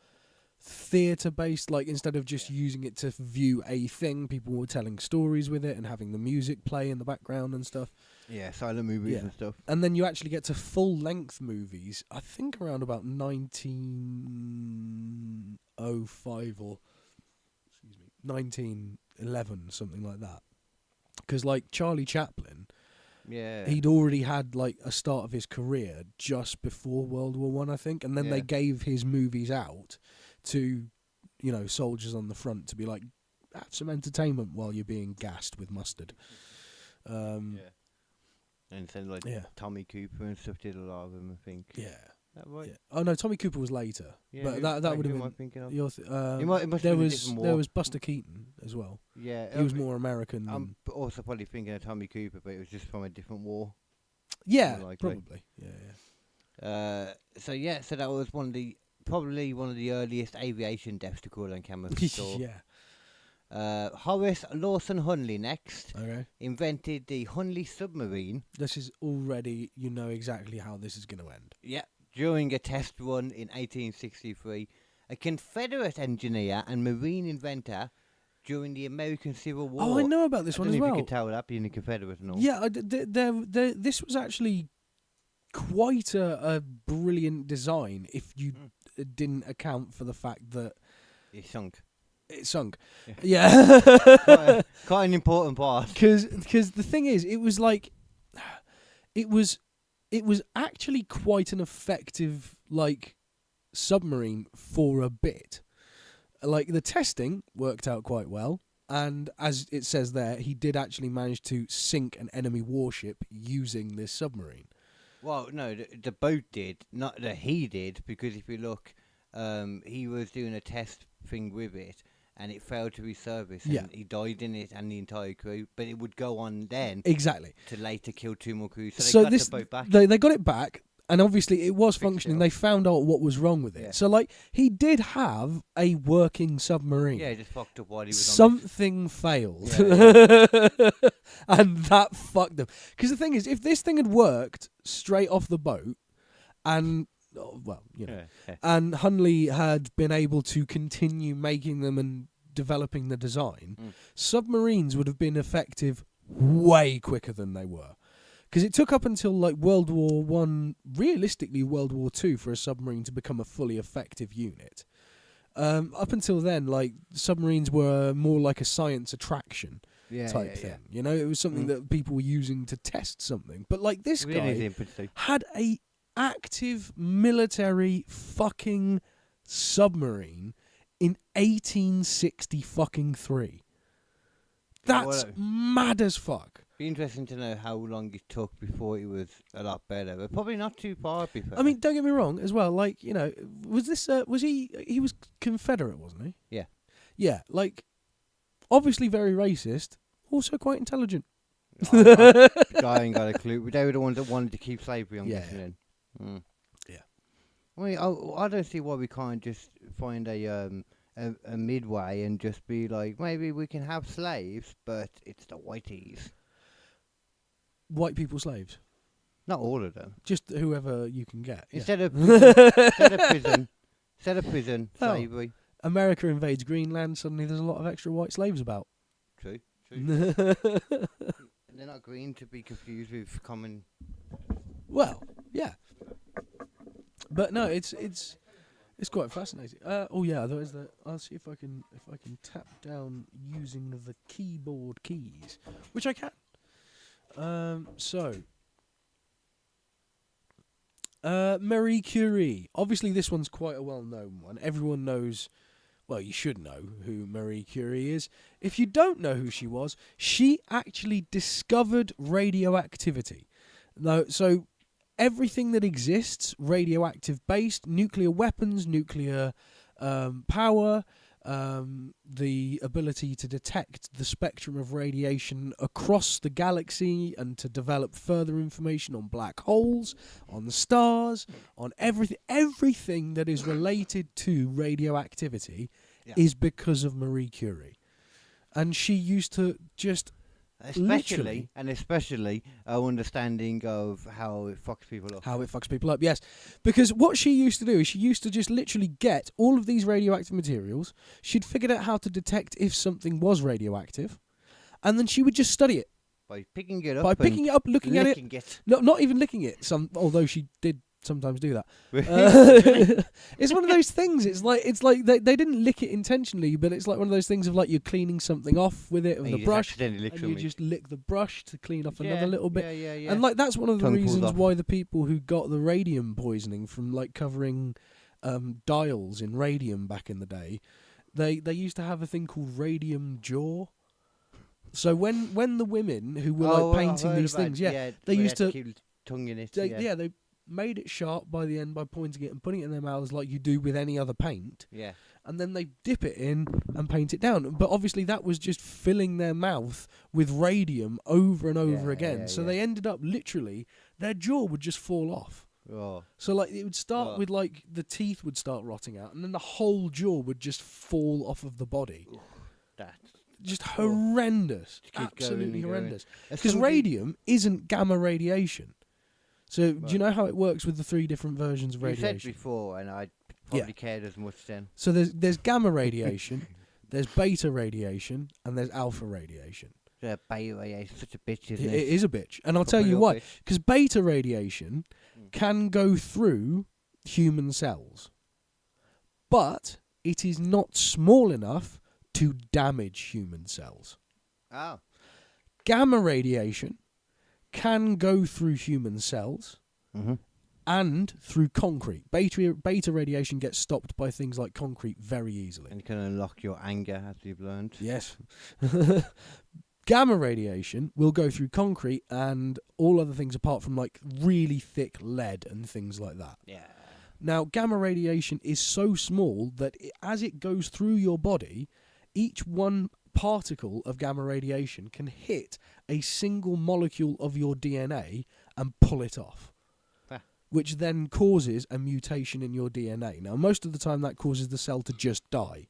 theatre based. Like instead of just using it to view a thing, people were telling stories with it and having the music play in the background and stuff. Yeah, silent movies Yeah. and stuff. And then you actually get to full length movies. I think around about 1905 or 1911, something like that. Because like Charlie Chaplin. Yeah. He'd already had like a start of his career just before World War One, I think, and then they Yeah. gave his movies out to, soldiers on the front to be like, have some entertainment while you're being gassed with mustard. Yeah. And then like Yeah. Tommy Cooper and stuff did a lot of them, I think. Yeah. Is that right? Yeah. Oh no, Tommy Cooper was later, Yeah, but who- that like, would who have am I been. thinking of? Your It must have there been a was different there war. was Buster Keaton as well. Yeah. He was more American. I'm also probably thinking of Tommy Cooper, but it was just from a different war. Yeah, more likely. probably. Yeah. So that was probably one of the earliest aviation deaths to call on camera. Yeah. Horace Lawson Hunley next Okay. invented the Hunley submarine. This is already, you know exactly how this is going to end. Yeah. During a test run in 1863, a Confederate engineer and marine inventor during the American Civil War. Oh, I know about this I one don't as know if well. you could tell that being a Confederate and all. Yeah, this was actually quite a brilliant design if you didn't account for the fact that It sunk. it sunk. Yeah. Yeah. Quite an important part. Because the thing is, it was like, it was actually quite an effective like submarine for a bit. Like the testing worked out quite well, and as it says there, he did actually manage to sink an enemy warship using this submarine. Well, no, the boat did, not that he did, because if you look, he was doing a test thing with it, and it failed to resurface, and Yeah. he died in it and the entire crew, but it would go on then Exactly. to later kill 2 more crews, so So they got this the boat back. they got it back. And obviously it was Fixed functioning. it They up. found out what was wrong with it. Yeah. So, like, he did have a working submarine. Yeah, he just fucked up while he was Something failed. Yeah, And that fucked them. Because the thing is, if this thing had worked straight off the boat, and, and Hunley had been able to continue making them and developing the design, submarines would have been effective way quicker than they were. Because it took up until like World War One, realistically World War Two, for a submarine to become a fully effective unit. Up until then, like submarines were more like a science attraction type thing. You know, it was something that people were using to test something. But like this guy had a active military fucking submarine in 1863. That's mad as fuck. Be interesting to know how long it took before it was a lot better, but probably not too far before. I mean, don't get me wrong as well. Like, you know, was he was Confederate, wasn't he? Yeah. Yeah, like, obviously very racist, also quite intelligent. I ain't got a clue. They were the ones that wanted to keep slavery on. Yeah. Yeah. I mean, I don't see why we can't just find a midway and just be like, maybe we can have slaves, but it's the whiteys. White people slaves. Not all of them. Just whoever you can get. Instead of prison, Oh. slavery. America invades Greenland, suddenly there's a lot of extra white slaves about. True. They're not green to be confused with common. Well, yeah. But no, it's quite fascinating. Oh yeah, there's the. I'll see if I can tap down using the keyboard keys, which I can. Marie Curie. Obviously, this one's quite a well-known one. Everyone knows. Well, you should know who Marie Curie is. If you don't know who she was, she actually discovered radioactivity. So everything that exists, radioactive based, nuclear weapons, nuclear power, the ability to detect the spectrum of radiation across the galaxy and to develop further information on black holes, on the stars, on everything that is related to radioactivity is because of Marie Curie. And she used to just Especially our understanding of how it fucks people up. Yes. Because what she used to do is she used to just literally get all of these radioactive materials. She'd figured out how to detect if something was radioactive. And then she would just study it. By picking it up. Looking at it. No, not even licking it. Although she did sometimes do that. It's one of those things. It's like they didn't lick it intentionally, but it's like one of those things of like you're cleaning something off with it with the brush, and you just lick the brush to clean off another little bit. Yeah. And like that's one of the reasons why the people who got the radium poisoning from like covering dials in radium back in the day, they used to have a thing called radium jaw. So when the women who were like painting these things, they used to keep tongue in it. They made it sharp by the end by pointing it and putting it in their mouths like you do with any other paint. Yeah. And then they dip it in and paint it down. But obviously that was just filling their mouth with radium over and over again. So they ended up literally, their jaw would just fall off. Oh. So like it would start with like the teeth would start rotting out and then the whole jaw would just fall off of the body. That's just horrendous. Absolutely horrendous. Because radium isn't gamma radiation. So, do you know how it works with the three different versions of radiation? You said before, and I probably cared as much then. So there's gamma radiation, there's beta radiation, and there's alpha radiation. Beta radiation is such a bitch, isn't it? It is a bitch, and I'll tell you why. Because beta radiation can go through human cells, but it is not small enough to damage human cells. Oh. Gamma radiation can go through human cells and through concrete. Beta radiation gets stopped by things like concrete very easily. And you can unlock your anger, as you've learned. Yes. Gamma radiation will go through concrete and all other things apart from like really thick lead and things like that. Yeah. Now, gamma radiation is so small that as it goes through your body, each one particle of gamma radiation can hit a single molecule of your DNA and pull it off, which then causes a mutation in your DNA. Now, most of the time that causes the cell to just die.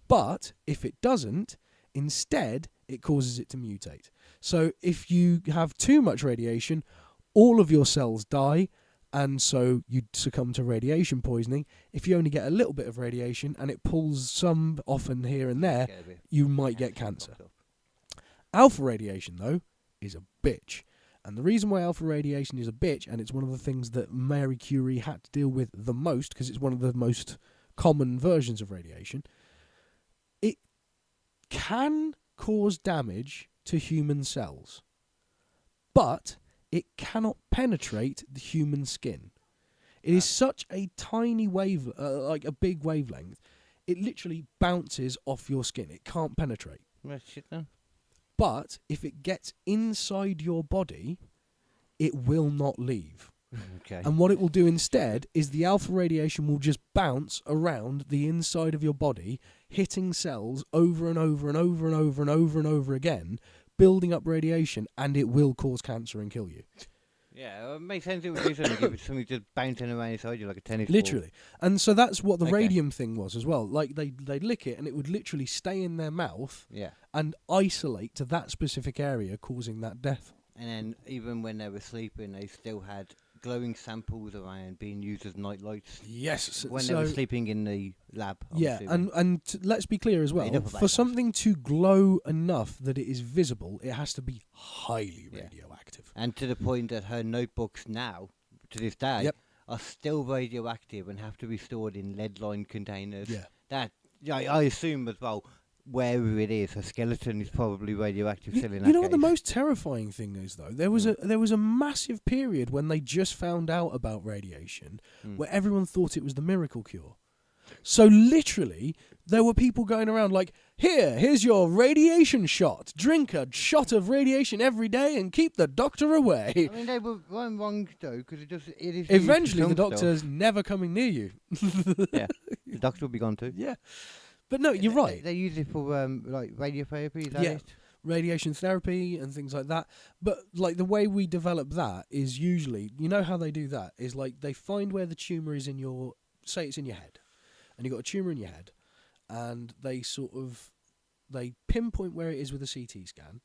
But if it doesn't, instead, it causes it to mutate. So if you have too much radiation, all of your cells die, and so you succumb to radiation poisoning. If you only get a little bit of radiation and it pulls some often here and there, you might get cancer. Alpha radiation, though, is a bitch. And the reason why alpha radiation is a bitch, and it's one of the things that Marie Curie had to deal with the most, because it's one of the most common versions of radiation, it can cause damage to human cells. But it cannot penetrate the human skin. It is such a tiny wave, like a big wavelength, it literally bounces off your skin. It can't penetrate. But if it gets inside your body, it will not leave. Okay. And what it will do instead is the alpha radiation will just bounce around the inside of your body, hitting cells over and over and over and over and over and over again, building up radiation, and it will cause cancer and kill you. Yeah, it makes sense. It would do something if it's something just bouncing around inside you like a tennis ball. Literally. And so that's what the Okay. radium thing was as well. Like they'd lick it and it would literally stay in their mouth Yeah. and isolate to that specific area, causing that death. And then even when they were sleeping, they still had glowing samples around being used as night lights. Yes. When they were sleeping in the lab. Yeah, and let's be clear as well. Enough about For that. something to glow enough that it is visible, it has to be highly Yeah. radioactive. And to the point that her notebooks now, to this day, Yep. are still radioactive and have to be stored in lead-lined containers. Yeah. That I assume as well, wherever it is, her skeleton is probably radioactive still in that You know what the case. most terrifying thing is though? There was a massive period when they just found out about radiation where everyone thought it was the miracle cure. So literally there were people going around like, here's your radiation shot. Drink a shot of radiation every day and keep the doctor away. I mean, they weren't wrong though, because it is. Used Eventually for the some doctor's stuff. never coming near you. Yeah, the doctor will be gone too. Yeah. But no, you're right. They use it for like radiotherapy. Is that it? Radiation therapy and things like that. But like the way we develop that is usually, you know how they do that is like they find where the tumour is in your, say it's in your head, and you've got a tumour in your head, and they pinpoint where it is with a CT scan,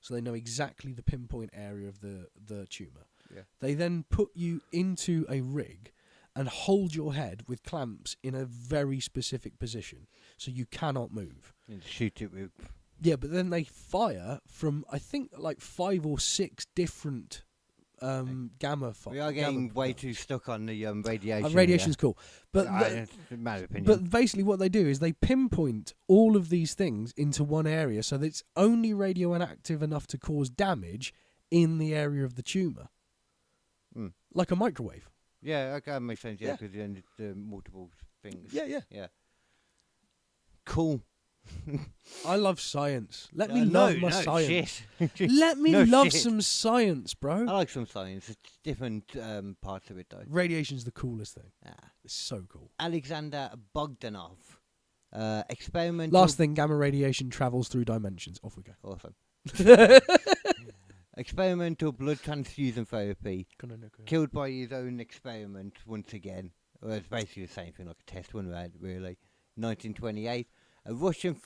so they know exactly the pinpoint area of the tumour. Yeah. They then put you into a rig and hold your head with clamps in a very specific position, so you cannot move. And shoot it with. Yeah, but then they fire from, I think, like 5 or 6 different gamma. We are getting way too stuck on the radiation. Radiation's cool, but it's a matter of opinion. but basically what they do is they pinpoint all of these things into one area, so that it's only radioactive enough to cause damage in the area of the tumour, like a microwave. Yeah, okay, that makes sense. Yeah, Yeah. because then it's multiple things. Yeah. Cool. I love science. Let me love my science. Shit. Let me No love shit. some science, bro. I like some science. It's different parts of it though. Radiation's the coolest thing. Ah. It's so cool. Alexander Bogdanov. Experimental. Last thing, gamma radiation travels through dimensions. Off we go. Awesome. Experimental blood transfusion therapy. Killed by his own experiment once again. Well, it's basically the same thing, like a test one, right, really. 1928. A Russian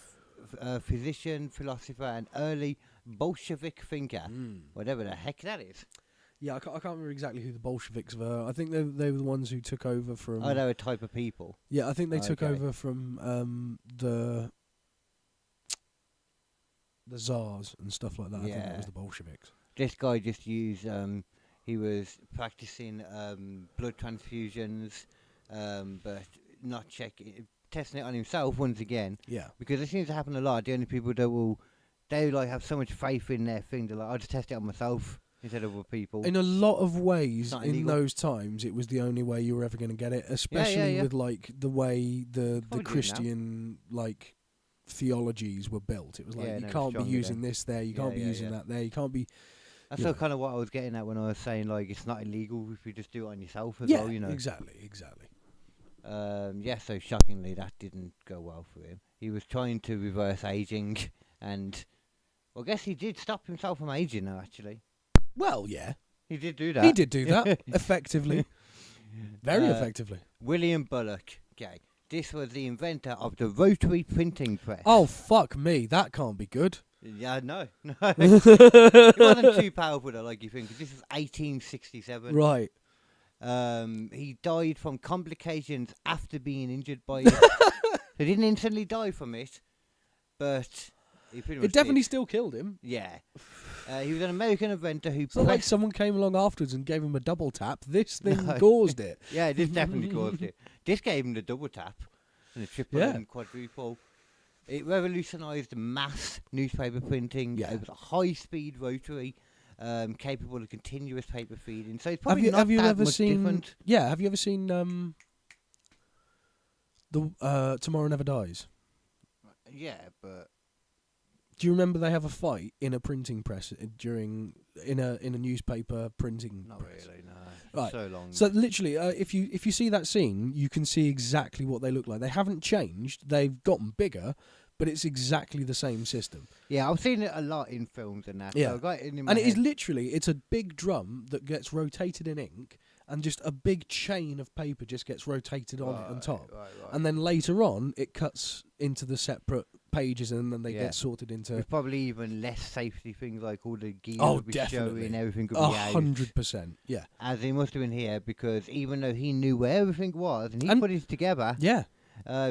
physician, philosopher, and early Bolshevik thinker. Whatever the heck that is. Yeah, I can't remember exactly who the Bolsheviks were. I think they were the ones who took over from... Oh, they're a type of people. Yeah, I think they took Okay. over from the Tsars and stuff like that. I think that Yeah. was the Bolsheviks. This guy just used, he was practicing blood transfusions, but not testing it on himself once again. Yeah. Because it seems to happen a lot. The only people that they like have so much faith in their thing, they're like, I'll just test it on myself instead of other people. In a lot of ways, not in illegal. those times, it was the only way you were ever going to get it, especially yeah. with like the way the Probably do it now. Christian like theologies were built. It was like Yeah, you no, can't be stronger using then. this there, you Yeah, can't be yeah, using yeah. that there, you can't be. That's you still know. kind of what I was getting at when I was saying, like, it's not illegal if you just do it on yourself as Yeah, well, you know. exactly. Yeah, so shockingly, that didn't go well for him. He was trying to reverse aging, and well, I guess he did stop himself from aging now, actually. Well, yeah, He did do that. he did do that effectively, very effectively. William Bullock, okay. This was the inventor of the rotary printing press. Oh fuck me, that can't be good. Yeah, no. It wasn't too powerful, though, like you think, 'cause this is 1867. Right. He died from complications after being injured by it. He didn't instantly die from it, but he pretty much It definitely did. still killed him. Yeah. He was an American inventor who It's not like pressed... someone came along afterwards and gave him a double tap. This thing No. caused it. Yeah, this definitely caused it. This gave him the double tap and the triple Yeah. and quadruple. It revolutionised mass newspaper printing. Yeah. It was a high-speed rotary, capable of continuous paper feeding. So it's Have probably you not have you that ever much seen? different. Yeah, have you ever seen the Tomorrow Never Dies? Yeah, but Do you remember they have a fight in a printing press during in a newspaper printing not press? really. No, Right. so long. So literally, if you see that scene, you can see exactly what they look like. They haven't changed. They've gotten bigger, but it's exactly the same system. Yeah, I've seen it a lot in films and that. Yeah. So I've got it in my And it is head. literally, it's a big drum that gets rotated in ink, and just a big chain of paper just gets rotated on it on top. Right. And then later on, it cuts into the separate pages, and then they Yeah. get sorted into... There's probably even less safety things, like all the gear Oh, will be definitely. showing, everything could be out. 100%, yeah. As he must have been here, because even though he knew where everything was, and he And- put it together, Yeah.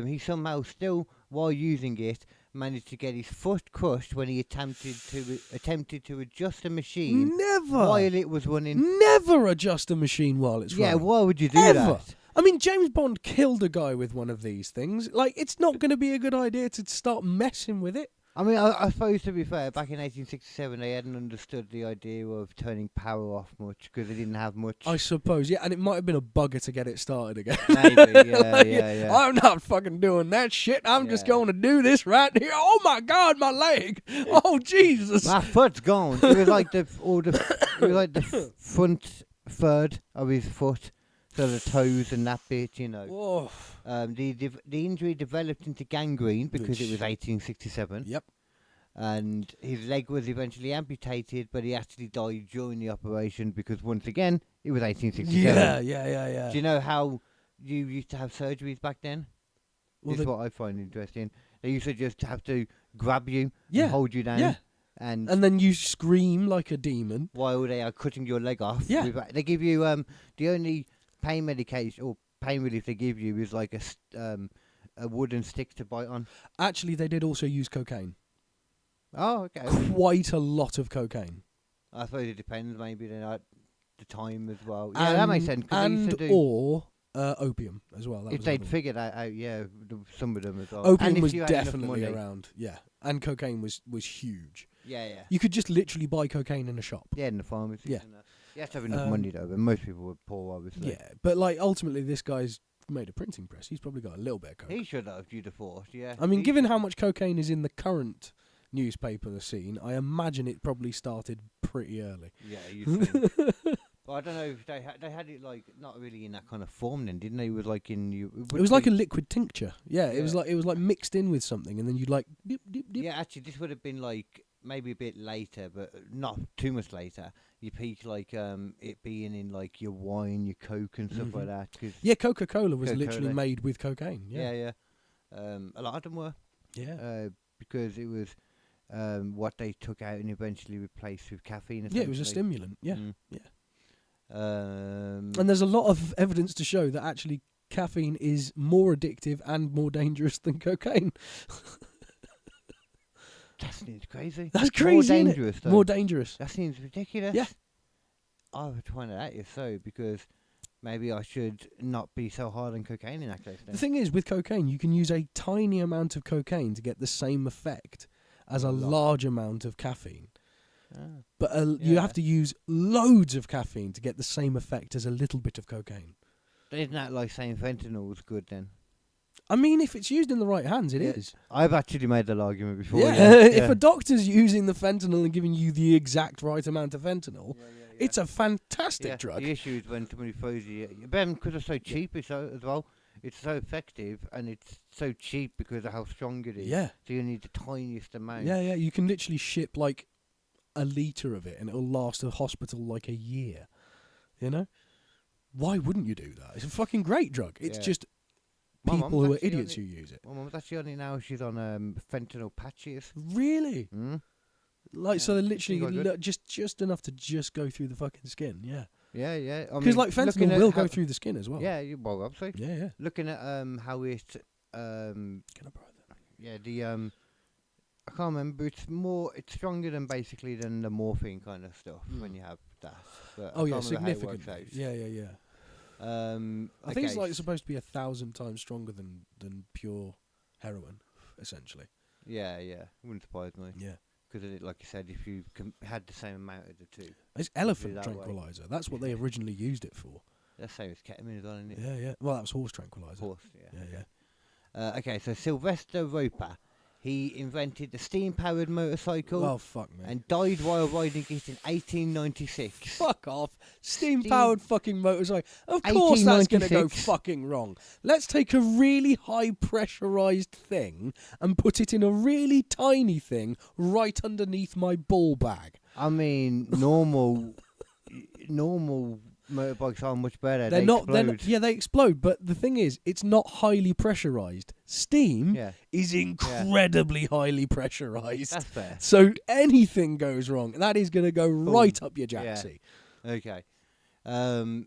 he somehow still, while using it, managed to get his foot crushed when he attempted to adjust the machine Never! while it was running. Never adjust a machine while it's Yeah, running. why would you do Ever. that? I mean, James Bond killed a guy with one of these things. Like, it's not going to be a good idea to start messing with it. I mean, I suppose, to be fair, back in 1867, they hadn't understood the idea of turning power off much because they didn't have much. I suppose, yeah, and it might have been a bugger to get it started again. Maybe, yeah. I'm not fucking doing that shit. I'm just Yeah. going to do this right here. Oh my God, my leg! Oh Jesus! My foot's gone. It was like it was like the front third of his foot, so the toes and that bit, you know. Whoa. The injury developed into gangrene because it was Which- 1867. Yep. And his leg was eventually amputated, but he actually died during the operation because, once again, it was 1867. Yeah. Do you know how you used to have surgeries back then? Well, This is what I find interesting. They used to just have to grab you Yeah, and hold you down. yeah. And And then you scream like a demon. while they are cutting your leg off, Yeah. they give you the only pain medication or pain relief they give you is like a wooden stick to bite on. Actually, they did also use cocaine. Oh, okay. Quite a lot of cocaine. I suppose it depends, maybe the time as well. Yeah, that makes sense. 'Cause they used And to do, or opium as well. That if was they'd another one. figured that out, yeah, some of them as well. Opium And if was you had enough definitely money. around. Yeah, and cocaine was huge. Yeah. You could just literally buy cocaine in a shop. Yeah, in the pharmacy. Yeah. You have to have enough money though, but most people were poor, obviously. Yeah, but like ultimately, this guy's made a printing press. He's probably got a little bit of coke. He should have, you'd have thought, yeah. I mean, He given should- how much cocaine is in the current newspaper scene, I imagine it probably started pretty early. Yeah, you think. But I don't know if they had it like not really in that kind of form then, didn't they? It was like in you. It was like a liquid tincture. Yeah, it was Yeah. like mixed in with something, and then you'd like dip, dip, dip. Yeah, actually, this would have been like maybe a bit later, but not too much later. You peak like it being in like your wine, your Coke, and stuff like that. 'Cause Yeah, Coca-Cola was literally Coca-Cola. made with cocaine. Yeah, yeah. A lot of them were yeah. because it was what they took out and eventually replaced with caffeine. Yeah, it was a essentially. stimulant. Yeah, Mm. yeah. And And there's a lot of evidence to show that actually caffeine is more addictive and more dangerous than cocaine. that seems crazy. That's crazy, More innit? dangerous, though. More dangerous. That seems ridiculous. Yeah. I would find that if so, because maybe I should not be so hard on cocaine in that case. Then. The thing is, with cocaine, you can use a tiny amount of cocaine to get the same effect as a large amount of caffeine. Ah. But you Yeah. have to use loads of caffeine to get the same effect as a little bit of cocaine. Isn't that like saying fentanyl's good then? I mean, if it's used in the right hands, it is. Yeah. I've actually made that argument before. Yeah, Yeah. if a doctor's using the fentanyl and giving you the exact right amount of fentanyl, it's a fantastic drug. The issue is when somebody throws you, because it's so cheap as well. It's so effective and it's so cheap because of how strong it is. Yeah. So you need the tiniest amount. Yeah, you can literally ship like a litre of it and it'll last a hospital like a year. You know? Why wouldn't you do that? It's a fucking great drug. It's Yeah. just My people mum's who are actually on idiots it. who use it. My mum's actually on it now. She's on fentanyl patches. Really? Mm. Like, so Yeah, they're literally seems like just enough to just go through the fucking skin, yeah. Yeah. Because like looking fentanyl at will how- go through the skin as well. Yeah, well, obviously. Yeah. Looking at how it Can I borrow that? yeah, the I can't remember. It's stronger than basically than the morphine kind of stuff when you have that. But Oh I yeah, can't remember how it works significantly. out. Yeah. I think okay, it's like supposed to be 1,000 times stronger than pure heroin, essentially. Yeah, wouldn't surprise me. Yeah. Because, like you said, if you had the same amount of the two, It's elephant that way. tranquilizer. That's what they originally used it for. let's say it's ketamine as well, isn't it? Yeah. Well, that was horse tranquilizer. Horse, yeah. Yeah. Okay, so Sylvester Roper, He invented the steam-powered motorcycle Oh, fuck me. and died while riding it in 1896. Fuck off. Steam-powered fucking motorcycle. Of course that's going to go 1896. fucking wrong. Let's take a really high-pressurised thing and put it in a really tiny thing right underneath my ball bag. I mean, normal motorbikes are much better. They're They not, explode. yeah, they explode, but the thing is, it's not highly pressurised. Steam Yeah. is incredibly highly pressurised. That's fair. So anything goes wrong, that is going to go right up your jacksie. Okay. So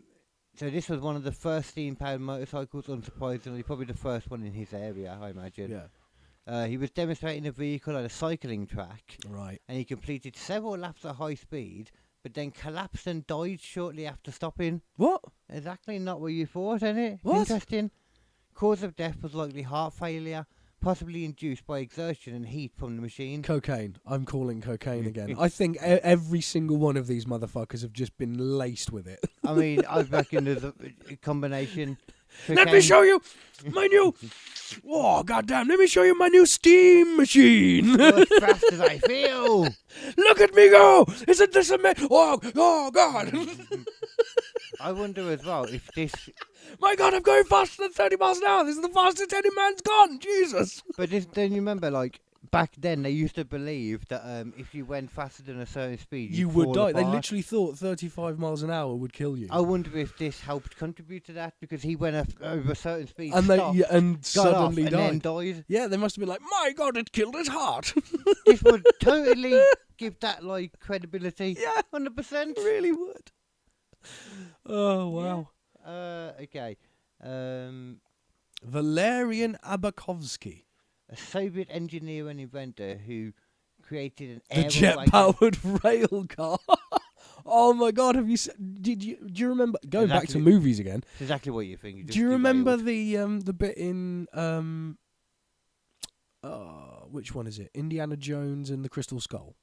this was one of the first steam-powered motorcycles, unsurprisingly, probably the first one in his area, I imagine. Yeah. He was demonstrating a vehicle at a cycling track, Right. and he completed several laps at high speed, but then collapsed and died shortly after stopping. What? Exactly not what you thought, isn't it? What? Interesting. Cause of death was likely heart failure, possibly induced by exertion and heat from the machine. Cocaine. I'm calling cocaine again. I think every single one of these motherfuckers have just been laced with it. I mean, I reckon there's a combination. Let me show you my new... Oh, goddamn. Let me show you my new steam machine. As fast as I feel. Look at me go. Isn't this amazing? Oh, God. I wonder as well if this... My God, I'm going faster than 30 miles an hour. This is the fastest any man's gone. Jesus. But then you remember, like, back then they used to believe that if you went faster than a certain speed, You you'd would fall die. They apart. literally thought 35 miles an hour would kill you. I wonder if this helped contribute to that, because he went over a certain speed, and stopped, and got suddenly off, and then died. died. Yeah, they must have been like, my God, it killed his heart. This would totally give that, like, credibility. Yeah. 100%. Really would. Oh, wow. Okay. Valerian Abakovsky. A Soviet engineer and inventor who created The an jet-powered rail car. Oh my God! Have you? Do you remember? Going back to Exactly. movies again. That's exactly what you think. Do you remember the bit in which one is it? Indiana Jones and the Crystal Skull.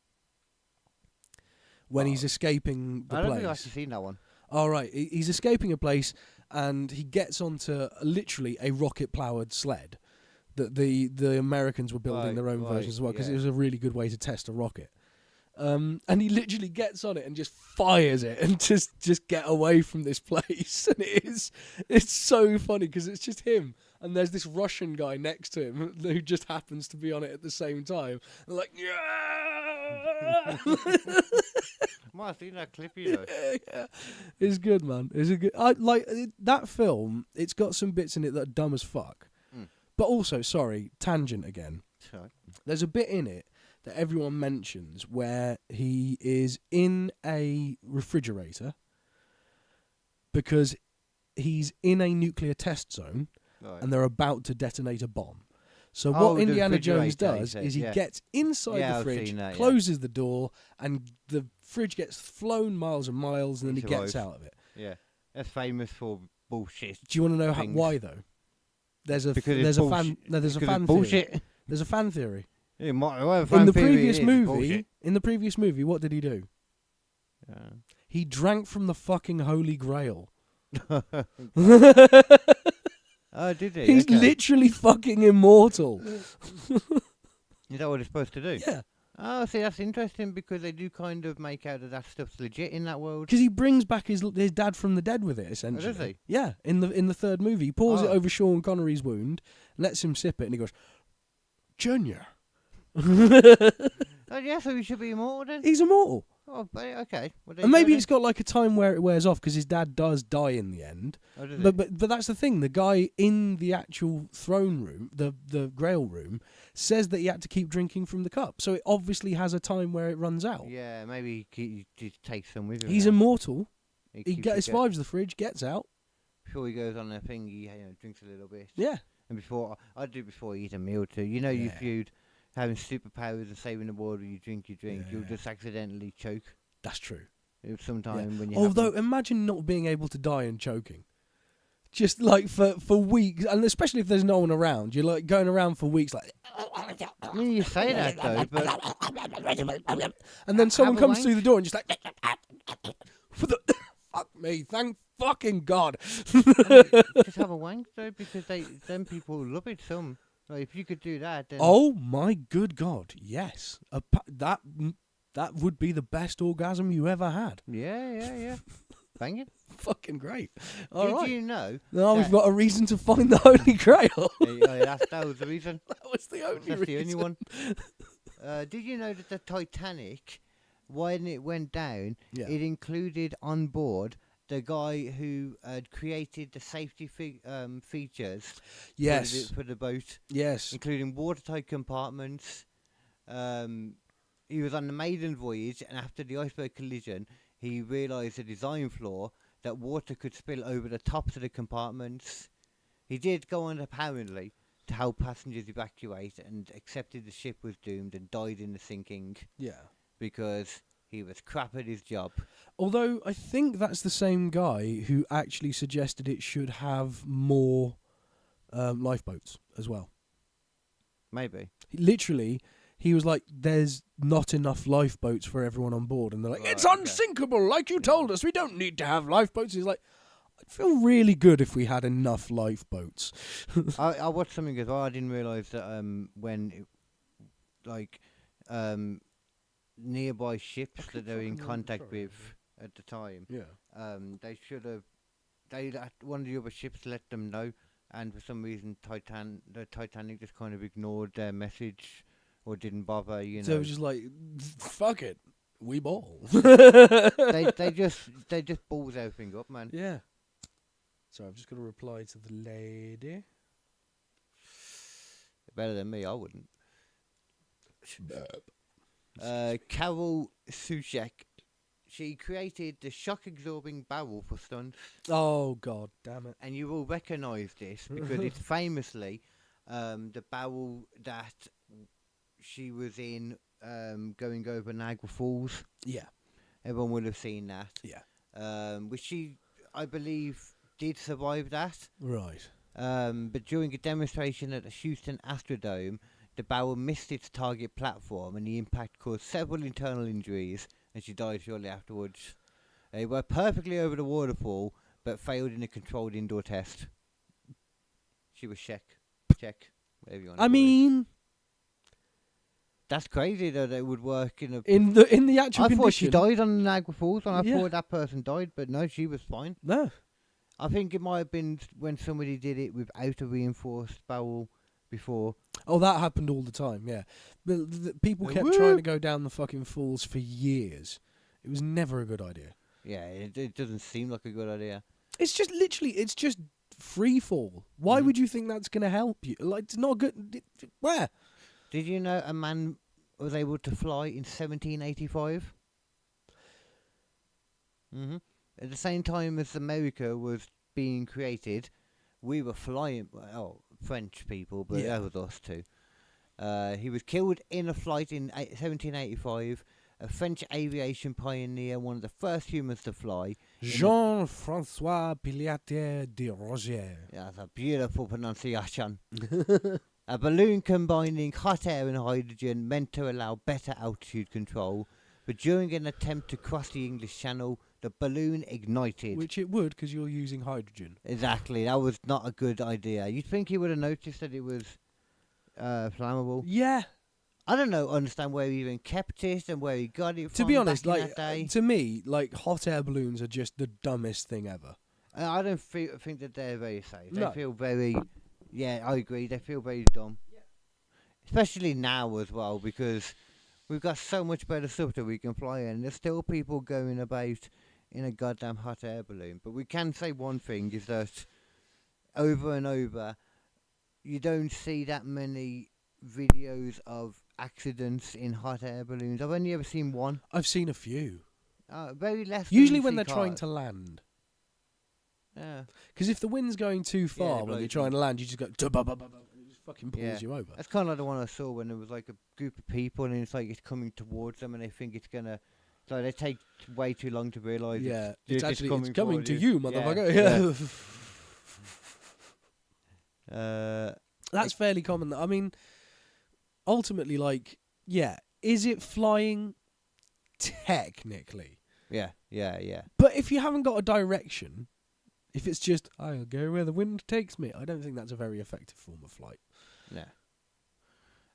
When he's escaping the I don't place. think I've actually seen that one. All right, he's escaping a place, and he gets onto literally a rocket-powered sled that the Americans were building their own versions as well, because it was a really good way to test a rocket. And he literally gets on it and just fires it and just get away from this place. And it's so funny because it's just him, and there's this Russian guy next to him who just happens to be on it at the same time. They're like, yeah. Might have seen that clip, you know. Yeah. It's good, man. It's a good. I like that film. It's got some bits in it that are dumb as fuck. But also, sorry, tangent again. Sorry. There's a bit in it that everyone mentions where he is in a refrigerator because he's in a nuclear test zone and they're about to detonate a bomb. So what Indiana Jones does is he gets inside the fridge, closes the door, and the fridge gets flown miles and miles, and then he gets out of it. Yeah, that's famous for bullshit. Do you want to know why though? There's a fan theory. There's a fan theory. Yeah, in the previous movie, what did he do? He drank from the fucking Holy Grail. Oh, did he? He's literally fucking immortal. Is that what it's supposed to do? Yeah. Oh, see, that's interesting because they do kind of make out that stuff's legit in that world. Because he brings back his dad from the dead with it, essentially. Oh, does he? Yeah, in the third movie. He pours it over Sean Connery's wound, lets him sip it, and he goes, Junior. Oh, yeah, so he should be immortal then? He's immortal. Oh, okay. Well, And maybe it's got like a time where it wears off because his dad does die in the end. Oh, does it? But that's the thing. The guy in the actual throne room, the Grail room, says that he had to keep drinking from the cup. So it obviously has a time where it runs out. Yeah, maybe he just takes some with him. He's now. immortal. He keeps survives the fridge, gets out. Before he goes on a thing, he drinks a little bit. Yeah. And I'd do before he eats a meal too. You know, you viewed having superpowers and saving the world when you drink, you'll just accidentally choke. That's true. Sometime when you. Although, imagine not being able to die and choking. Just like for weeks, and especially if there's no one around, you're like going around for weeks, like. I mean, you say that though, but. And then someone comes through the door and just like. Fuck me! Thank fucking God. Just have a wank though, because them people love it. Some. Like, if you could do that, then Oh my good God! Yes, that would be the best orgasm you ever had. yeah. Bang it. Fucking great. All right. Did you know? Now we've that- got a reason to find the Holy Grail. that was the reason. That was the only That's the only reason. one. Did you know that the Titanic, when it went down, Yeah. it included on board the guy who had created the safety features Yes. for the boat, Yes. including watertight compartments. He was on the maiden voyage, and after the iceberg collision, he realised a design flaw that water could spill over the tops of the compartments. He did go on, apparently, to help passengers evacuate, and accepted the ship was doomed and died in the sinking Yeah. because he was crap at his job. Although I think that's the same guy who actually suggested it should have more lifeboats as well. Maybe. Literally, he was like, "There's not enough lifeboats for everyone on board," and they're like, Right, "It's okay. unsinkable, like you told us. We don't need to have lifeboats." He's like, "I'd feel really good if we had enough lifeboats." I watched something as well. I didn't realise that when nearby ships that they're in contact with at the time, Yeah. they should have. One of the other ships let them know, and for some reason, the Titanic just kind of ignored their message or didn't bother. You know, So it was just like, "Fuck it, we ball." they just balls everything up, man. Yeah. So I've just got to reply to the lady. Better than me, I wouldn't. Carol Sushek, she created the shock-absorbing barrel for stunts, Oh God, damn it! and you will recognise this because it's famously the barrel that she was in going over Niagara Falls. Yeah. Everyone will have seen that. Yeah. Which she, I believe, did survive that. Right. But during a demonstration at the Houston Astrodome, the barrel missed its target platform, and the impact caused several internal injuries, and she died shortly afterwards. They were perfectly over the waterfall, but failed in a controlled indoor test. She was check, whatever you want. I mean, that's crazy that it would work in a. in the actual I condition. thought she died on the Niagara Falls, and I Yeah. thought that person died, but no, she was fine. No. I think it might have been when somebody did it without a reinforced barrel before. Oh, that happened all the time. Yeah. But people kept Whoop. trying to go down the fucking falls for years. It was never a good idea. Yeah, it doesn't seem like a good idea. It's just literally, it's just free fall. Why Mhm. would you think that's going to help you? Like, it's not good. Where? Did you know a man was able to fly in 1785? At the same time as America was being created, we were flying. Well, French people, but Yeah. that was us too. He was killed in a flight in 1785. A French aviation pioneer, one of the first humans to fly. Jean-François Pilatier de Roger. Yeah, that's a beautiful pronunciation. A balloon combining hot air and hydrogen meant to allow better altitude control, but during an attempt to cross the English Channel, the balloon ignited. Which it would, because you're using hydrogen. Exactly, that was not a good idea. You'd think he would have noticed that it was flammable. Yeah. I don't understand where he even kept it and where he got it from. To be honest, back in like, that day. to me, like, hot air balloons are just the dumbest thing ever. I don't think that they're very safe. They No. feel very. Yeah, I agree. They feel very dumb. Especially now as well, because we've got so much better stuff that we can fly in. There's still people going about in a goddamn hot air balloon. But we can say one thing is that over and over, you don't see that many videos of accidents in hot air balloons. I've only ever seen one. I've seen a few. Very less. than Usually you when see they're trying cars. to land. Yeah. Because if the wind's going too far it when you're blows trying you. to land, you just go, "Tuh-bah-bah-bah-bah," and it just fucking pulls Yeah. you over. That's kind of like the one I saw when there was like a group of people and it's like it's coming towards them and they think it's gonna. So they take way too long to realise. Yeah, it's actually coming coming toward to you. you, motherfucker. Yeah. That's fairly common. I mean, ultimately, like, yeah, is it flying? Technically. Yeah. But if you haven't got a direction, if it's just, I'll go where the wind takes me, I don't think that's a very effective form of flight. Yeah.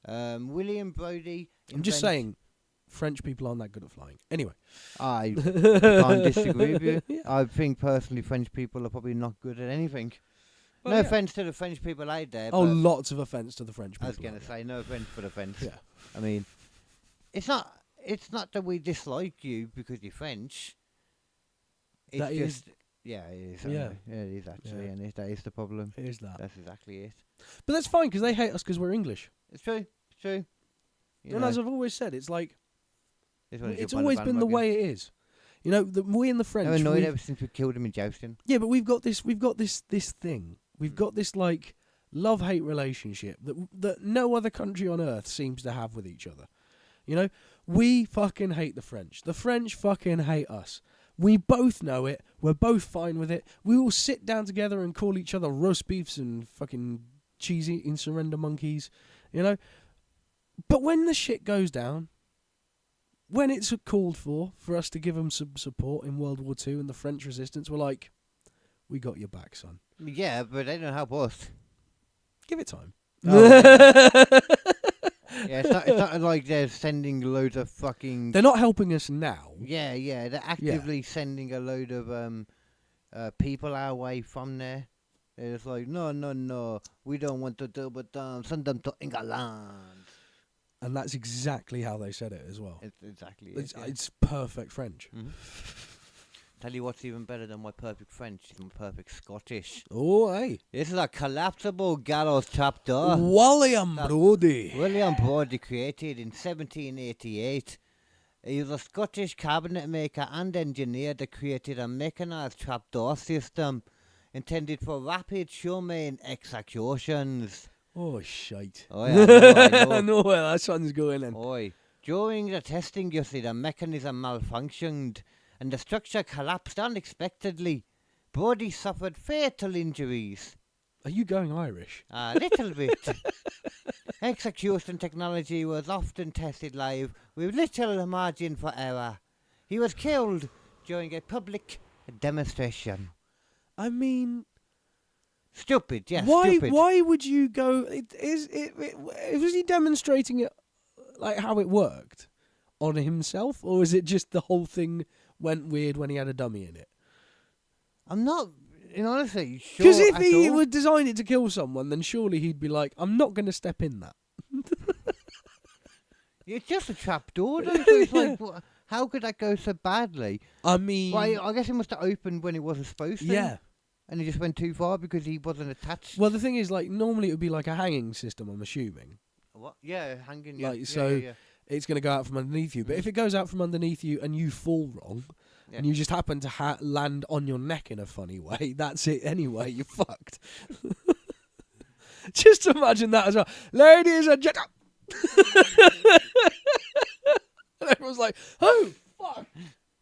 William Brodie. I'm just saying, French people aren't that good at flying. Anyway. I can't disagree with you. Yeah. I think personally French people are probably not good at anything. Well, No yeah. offence to the French people out there. Oh, but lots of offence to the French people. I was going to out say no offence for the French. there. Yeah. I mean, it's not that we dislike you because you're French. It's That is- just yeah, it is. Yeah. Yeah, it is actually, Yeah. and that is the problem. It is that. That's exactly it. But that's fine, because they hate us because we're English. It's true. It's true. You And know, as I've always said, it's like, just wanna it's jump on always been the bandwagon. way it is. You know, we and the French. I'm annoyed we've- ever since we killed him in jousting. Yeah, but we've got this thing. We've got this like love-hate relationship that no other country on earth seems to have with each other. You know, we fucking hate the French. The French fucking hate us. We both know it. We're both fine with it. We all sit down together and call each other roast beefs and fucking cheese-eating surrender monkeys. You know, but when the shit goes down, when it's called for us to give them some support in World War II and the French resistance, we're like, we got your back, son. Yeah, but they don't help us. Give it time. Yeah, it's not like they're sending loads of fucking. They're not helping us now. Yeah, they're actively sending a load of people our way from there. They're just like, no, we don't want to do but send them to England. And that's exactly how they said it as well. It's exactly It's, it. Yeah. it's perfect French. Mhm. Tell you what's even better than my perfect French is my perfect Scottish. Oh, hey. This is a collapsible gallows trapdoor. William That- Brodie. William Brodie created in 1788. He was a Scottish cabinet maker and engineer that created a mechanised trapdoor system intended for rapid showman executions. Oh, shite. Oh, yeah, I know. I know where that son's going in. Oi. During the testing, you see, the mechanism malfunctioned and the structure collapsed unexpectedly. Brodie suffered fatal injuries. Are you going Irish? A little bit. Execution technology was often tested live with little margin for error. He was killed during a public demonstration. I mean, Stupid, yes, why? stupid. Why would you go? Was he demonstrating it like how it worked on himself, or is it just the whole thing went weird when he had a dummy in it? I'm not, in honesty, sure. Because if at he all. would design it to kill someone, then surely he'd be like, "I'm not going to step in that." It's just a trapdoor, though, so it's like, how could that go so badly? I mean, Well, I guess it must have opened when it wasn't supposed to. yeah. And he just went too far because he wasn't attached. Well, the thing is, like, normally it would be like a hanging system. I'm assuming What? Yeah, hanging. Like, yeah, so- yeah. it's going to go out from underneath you. But if it goes out from underneath you and you fall wrong, Yeah. and you just happen to land on your neck in a funny way, that's it anyway. You're fucked. Just imagine that as well, ladies and gentlemen. And everyone's like, "Oh fuck,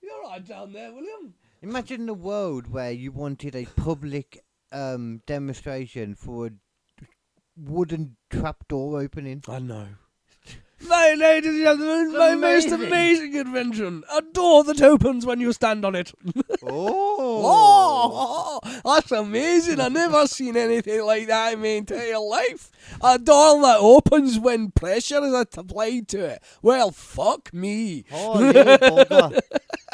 you're right down there, William." Imagine the world where you wanted a public demonstration for a wooden trapdoor opening. I know. Ladies and gentlemen, It's my most amazing. amazing invention. A door that opens when you stand on it. Oh! Oh, that's amazing. I've never seen anything like that in my entire life. A door that opens when pressure is applied to it. Well, fuck me. Holy bugger.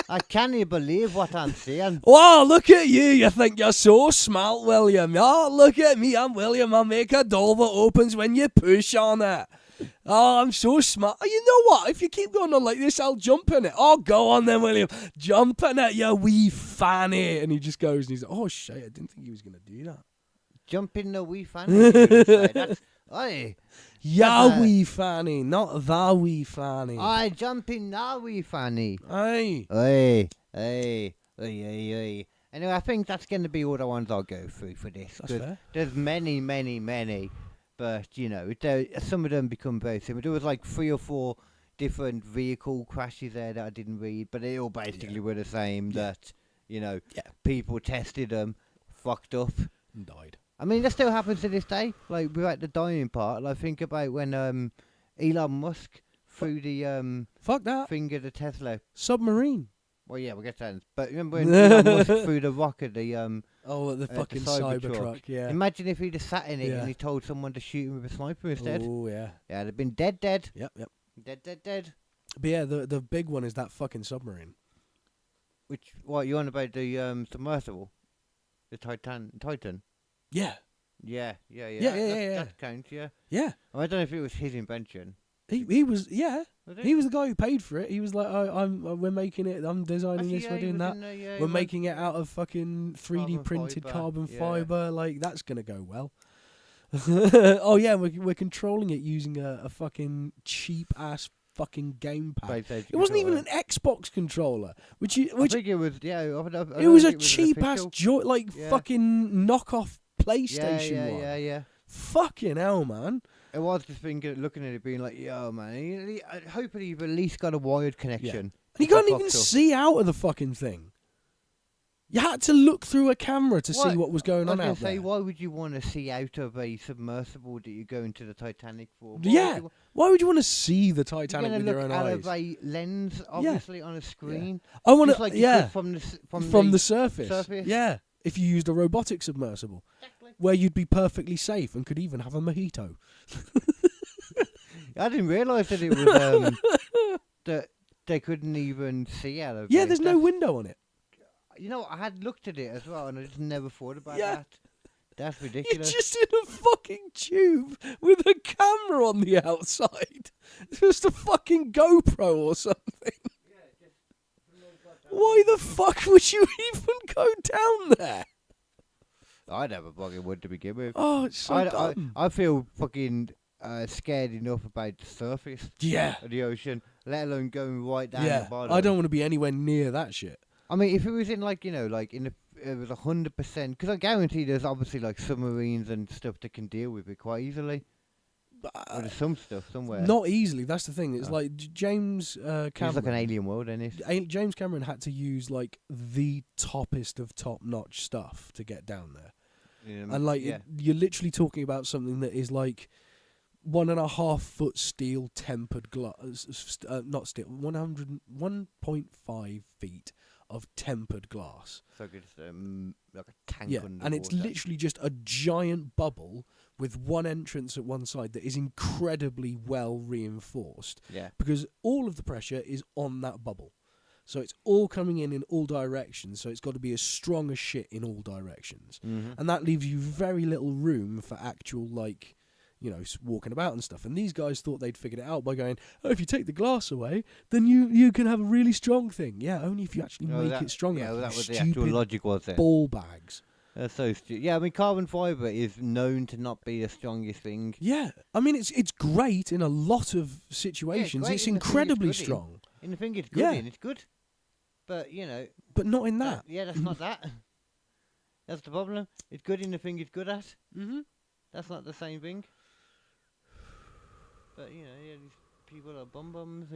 I can't believe what I'm seeing. Wow, look at you. You think you're so smart, William. Oh, look at me. I'm William. I make a door that opens when you push on it. Oh, I'm so smart. You know what? If you keep going on like this, I'll jump in it. Oh, go on then, William. Jump in it, you wee fanny. And he just goes and he's like, oh, shit, I didn't think he was going to do that. Jump in the wee fanny. That's, aye. Ya wee fanny, not the wee fanny. I jump in the wee fanny. Aye. Aye. Aye. Aye. Anyway, I think that's going to be all the ones I'll go through for this. That's 'cause fair. There's many. But, you know, some of them become very similar. There was like 3 or 4 different vehicle crashes there that I didn't read, but they all basically were the same. Yeah. That, you know, Yeah. people tested them, fucked up. And died. I mean, that still happens to this day. Like, we're at the dying part. Like, think about when Elon Musk threw the Fuck that. finger to Tesla. Submarine. Well, yeah, we'll get to that. But remember when Elon Musk threw the rock at the the fucking Cybertruck, yeah. Imagine if he'd have sat in it Yeah. and he told someone to shoot him with a sniper instead. Oh, yeah. Yeah, they'd been dead. Yep. Dead. But yeah, the big one is that fucking submarine. Which, what, you on about the submersible? The Titan? Yeah. Yeah. That counts, yeah. Yeah. I don't know if it was his invention. He was, yeah. Was it? He was the guy who paid for it. He was like, we're making it, I'm designing Actually, this, yeah, we're he doing was that. in there, yeah, he We're was. making it out of fucking 3D Carbon printed fibre, carbon yeah. fibre. Like, that's going to go well. Oh, yeah, we're controlling it using a fucking cheap-ass fucking gamepad. It wasn't even an Xbox controller. I think it was, yeah. It was a cheap-ass, fucking knockoff PlayStation one. Yeah. Fucking hell, man. I was just looking at it being like, yo, man, hopefully you've at least got a wired connection. And you can't even see out of the fucking thing. You had to look through a camera to see what was going on out there. Why would you want to see out of a submersible that you go into the Titanic for? Why would you want to see the Titanic with your own eyes? You're going to look out of a lens, obviously, on a screen. I want to, like from the surface. Yeah, if you used a robotic submersible, where you'd be perfectly safe and could even have a mojito. I didn't realise that it was that they couldn't even see out of. Yeah, there's no window on it. You know, I had looked at it as well, and I just never thought about that. That's ridiculous. You're just in a fucking tube with a camera on the outside. Just a fucking GoPro or something. Why the fuck would you even go down there? I never fucking would to begin with. Oh, it's so dumb. I feel fucking scared enough about the surface of the ocean, let alone going right down the bottom. I don't want to be anywhere near that shit. I mean, if it was in it was 100%, because I guarantee there's obviously like submarines and stuff that can deal with it quite easily. Or there's some stuff somewhere. Not easily. That's the thing. It's like James Cameron. It's like an alien world, isn't it? James Cameron had to use like the toppest of top-notch stuff to get down there, and you're literally talking about something that is like 1.5 foot steel tempered glass, not steel, 1.5 feet of tempered glass. So it's like a tank. Yeah, and it's literally just a giant bubble with one entrance at one side that is incredibly well reinforced. Yeah. Because all of the pressure is on that bubble. So it's all coming in all directions, so it's got to be as strong as shit in all directions. Mm-hmm. And that leaves you very little room for actual, walking about and stuff. And these guys thought they'd figured it out by going, if you take the glass away, then you can have a really strong thing. Yeah, only if you actually make it strong enough. Yeah, that was the actual logic, was it? Ball bags. That's so stupid. Yeah, I mean, carbon fibre is known to not be the strongest thing. Yeah, I mean, it's great in a lot of situations. It's incredibly strong. In the thing it's good in, it's good. But, But not in that. That's not that. That's the problem. It's good in the thing it's good at. Mm-hmm. That's not the same thing. But, these people are bum-bums,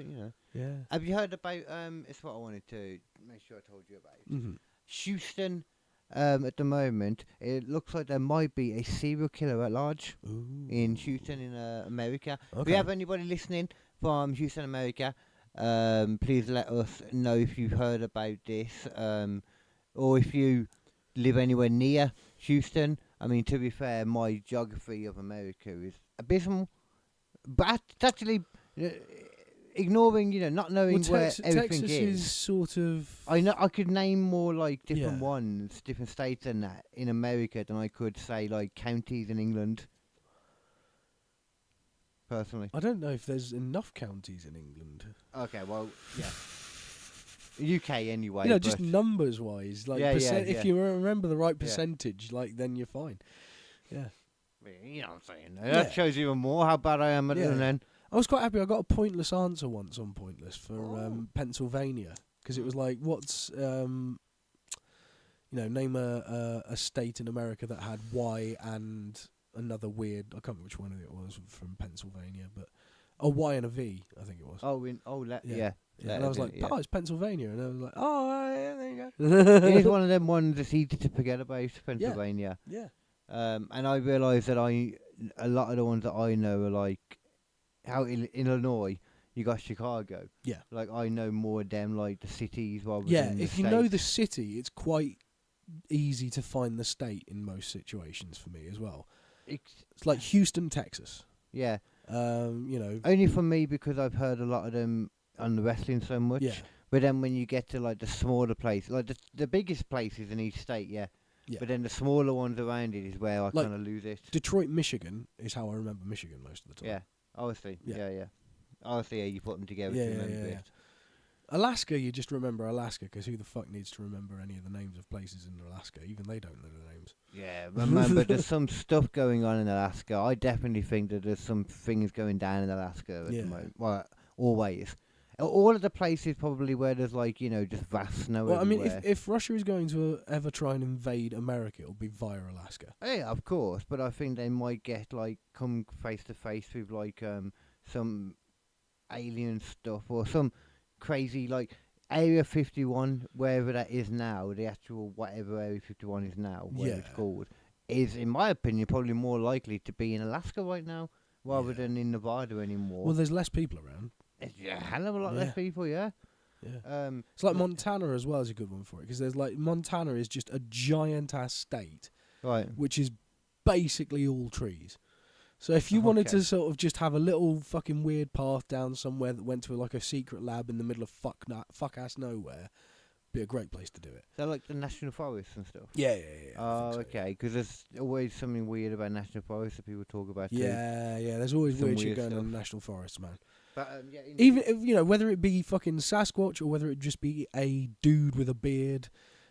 Yeah. Have you heard about, it's what I wanted to make sure I told you about. Mm-hmm. Houston, at the moment, it looks like there might be a serial killer at large in Houston, in America. Okay. If you have anybody listening from Houston, America, please let us know if you've heard about this, or if you live anywhere near Houston. I mean, to be fair, my geography of America is abysmal. But it's actually ignoring, not knowing where everything Texas is sort of. I could name more like different ones, different states and that in America than I could say like counties in England. Personally, I don't know if there's enough counties in England. Okay, well, yeah. UK anyway. Just numbers wise, if you remember the right percentage, then you're fine. Yeah. You know what I'm saying? That shows even more how bad I am at it. Then I was quite happy. I got a pointless answer once on Pointless for Pennsylvania, because it was like, what's name a state in America that had Y and another weird. I can't remember which one it was from Pennsylvania, but Y and a V, I think it was. Yeah. And I was like, it's Pennsylvania, and I was like, there you go. It's one of them ones that's easy to forget about, Pennsylvania. Yeah. And I realised that a lot of the ones that I know are like out in Illinois. you got Chicago. Yeah. Like I know more of them, like the cities rather Yeah, than the if you know the states. city, it's quite easy to find the state in most situations for me as well. It's like Houston, Texas. Yeah. You know. Only for me because I've heard a lot of them on the wrestling so much. Yeah. But then when you get to like the smaller places, like the biggest places in each state, Yeah. But then the smaller ones around it is where I Like kind of lose it. Detroit, Michigan is how I remember Michigan most of the time. Yeah. Obviously. Yeah. Yeah. Obviously, yeah, you put them together Yeah, to yeah, remember yeah, it. Alaska, you just remember Alaska because who the fuck needs to remember any of the names of places in Alaska? Even they don't know the names. Yeah, remember, there's some stuff going on in Alaska. I definitely think that there's some things going down in Alaska at the moment. Well, always. All of the places probably where there's like, you know, just vast snow Well, everywhere. I mean, if Russia is going to ever try and invade America, it'll be via Alaska. Yeah, of course, but I think they might get like come face to face with like some alien stuff or some crazy like Area 51, wherever that is now, the actual whatever Area 51 is now, whatever it's called, is in my opinion probably more likely to be in Alaska right now rather than in Nevada anymore. Well, there's less people around. It's a hell of a lot less people, yeah. Yeah. It's like Montana as well is a good one for it because there's like Montana is just a giant ass state, right? Which is basically all trees. So if you wanted to sort of just have a little fucking weird path down somewhere that went to like a secret lab in the middle of fuck ass nowhere, be a great place to do it. So like the national forests and stuff. Yeah. Oh, okay. Because there's always something weird about national forests that people talk about. Yeah. There's always Some weird shit weird going on stuff. in national forests, man. But Even if, you know, whether it be fucking Sasquatch or whether it just be a dude with a beard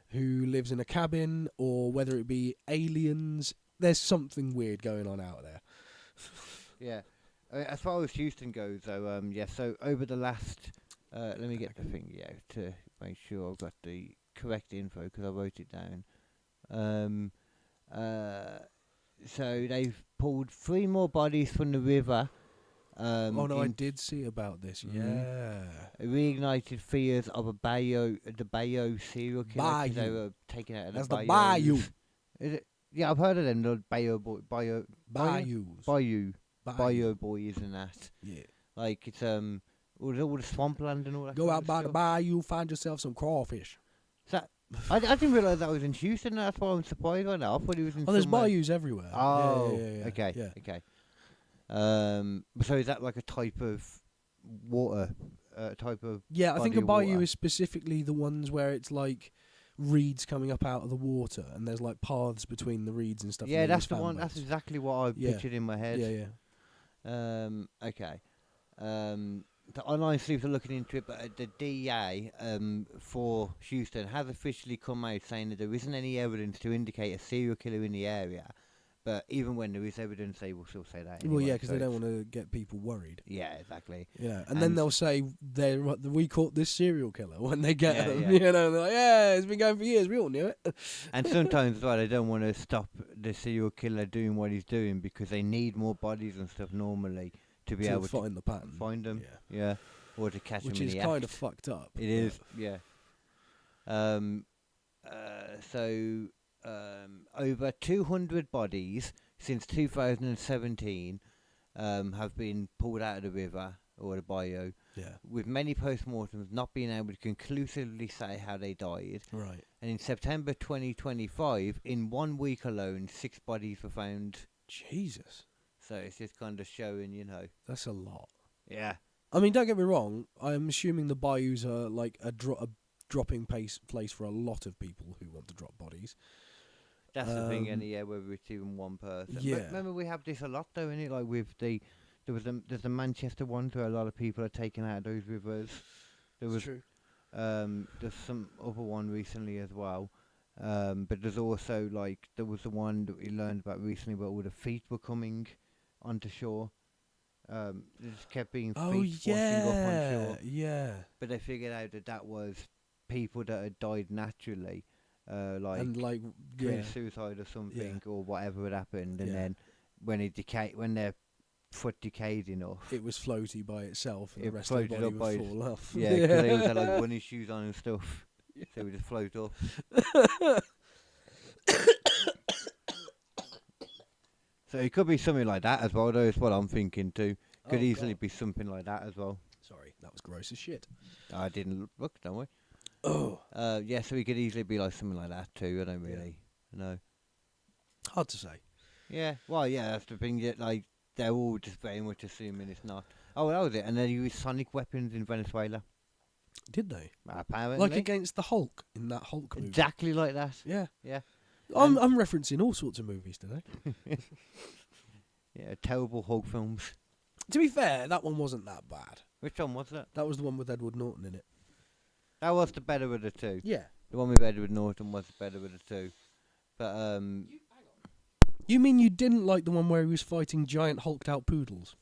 who lives in a cabin or whether it be aliens, there's something weird going on out there. Yeah. As far as Houston goes, though, so over the last... let me get the thing out to make sure I've got the correct info because I wrote it down. So they've pulled 3 more bodies from the river. I did see about this. Yeah. Reignited fears of the Bayou serial killer. 'Cause they were taken out of That's the the Bayou. Is it? Yeah, I've heard of them. The Bayou boys and that. Yeah. Like it's all the swampland and all that. Go out by the bayou, find yourself some crawfish. So, I didn't realise that was in Houston. That's why I'm surprised right now. I thought it was in. Oh, there's somewhere. bayous everywhere. Oh, yeah. Okay. So is that like a type of water? Type of Yeah, I think a body of bayou water? is specifically the ones where it's like reeds coming up out of the water, and there's like paths between the reeds and stuff. Yeah, and that's the expand one. boats. That's exactly what I pictured in my head. Yeah. Okay. The online sleuths are looking into it, but the DA for Houston has officially come out saying that there isn't any evidence to indicate a serial killer in the area. But even when there is evidence, they will still say that. Anyway, Well, yeah, because they don't want to get people worried. Yeah, exactly. Yeah, and then they'll say we caught this serial killer when they get them. Yeah. You know, they're like, yeah, it's been going for years. We all knew it. And sometimes as well, they don't want to stop the serial killer doing what he's doing because they need more bodies and stuff normally to be able to find the pattern, find them. Yeah, or to catch them. Which in is the kind act. of fucked up. It is. Yeah. Over 200 bodies since 2017 have been pulled out of the river or the bayou, with many postmortems not being able to conclusively say how they died. Right. And in September 2025, in 1 week alone, 6 bodies were found. Jesus. So it's just kind of showing, you know. That's a lot. Yeah. I mean, don't get me wrong. I'm assuming the bayous are like a dropping place for a lot of people who want to drop bodies. That's the thing, and whether it's even one person. Yeah. Remember, we have this a lot, though, innit? Like with there's the Manchester ones where a lot of people are taken out of those rivers. There's some other one recently as well. But there's also there was the one that we learned about recently where all the feet were coming onto shore. They just kept being feet washing up on shore. Yeah. But they figured out that was people that had died naturally. Committed suicide or something, or whatever had happened, and then when their foot decayed enough, it was floaty by itself, and it the rest of the body would fall off. Yeah, because they also had running shoes on and stuff, so it would just float up. So it could be something like that as well, though. Is what I'm thinking too. Could easily be something like that as well. Sorry, that was gross as shit. I didn't look, don't we? Oh, Yeah, so he could easily be like something like that too. I don't really know. hard to say. Yeah, well, yeah, that's the thing. Yeah, like they're all just very much assuming it's not. Oh, well, that was it. And they used sonic weapons in Venezuela. Did they? Apparently, Like against the Hulk in that Hulk movie. exactly like that. Yeah. Yeah. I'm referencing all sorts of movies today. Yeah, terrible Hulk films. To be fair, that one wasn't that bad. Which one was that? That was the one with Edward Norton in it. That was the better of the two. Yeah. The one with Edward Norton was the better of the two. But You mean you didn't like the one where he was fighting giant hulked out poodles?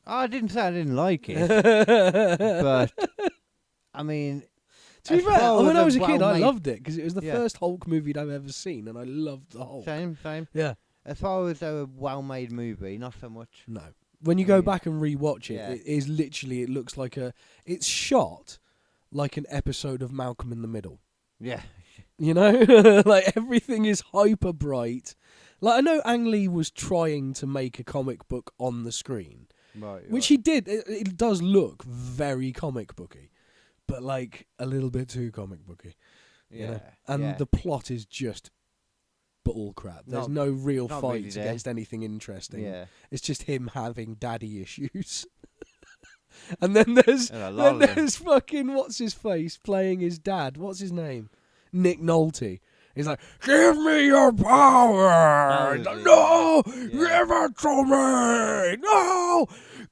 I didn't say I didn't like it. But I mean, To be as fair, far when as I was a a kid, I well-made- loved it because it was the Yeah. first Hulk movie I've ever seen, and I loved the Hulk. same. Yeah. As far as a well-made movie, not so much. No. When you go mean, back and rewatch it, yeah. it is literally, it looks like it's shot like an episode of Malcolm in the Middle. Yeah. You know? Like, everything is hyper bright. Like, I know Ang Lee was trying to make a comic book on the screen, Right. which he did. It does look very comic booky, but, like, a little bit too comic booky. You Yeah. know? And yeah. the plot is just bull crap. There's Not- no real not really fights there. against anything interesting. Yeah. It's just him having daddy issues. And then there's And a lot of them. there's fucking what's his face playing his dad. What's his name? Nick Nolte. He's like, "Give me your power! That was it, No, yeah. give it to me! No,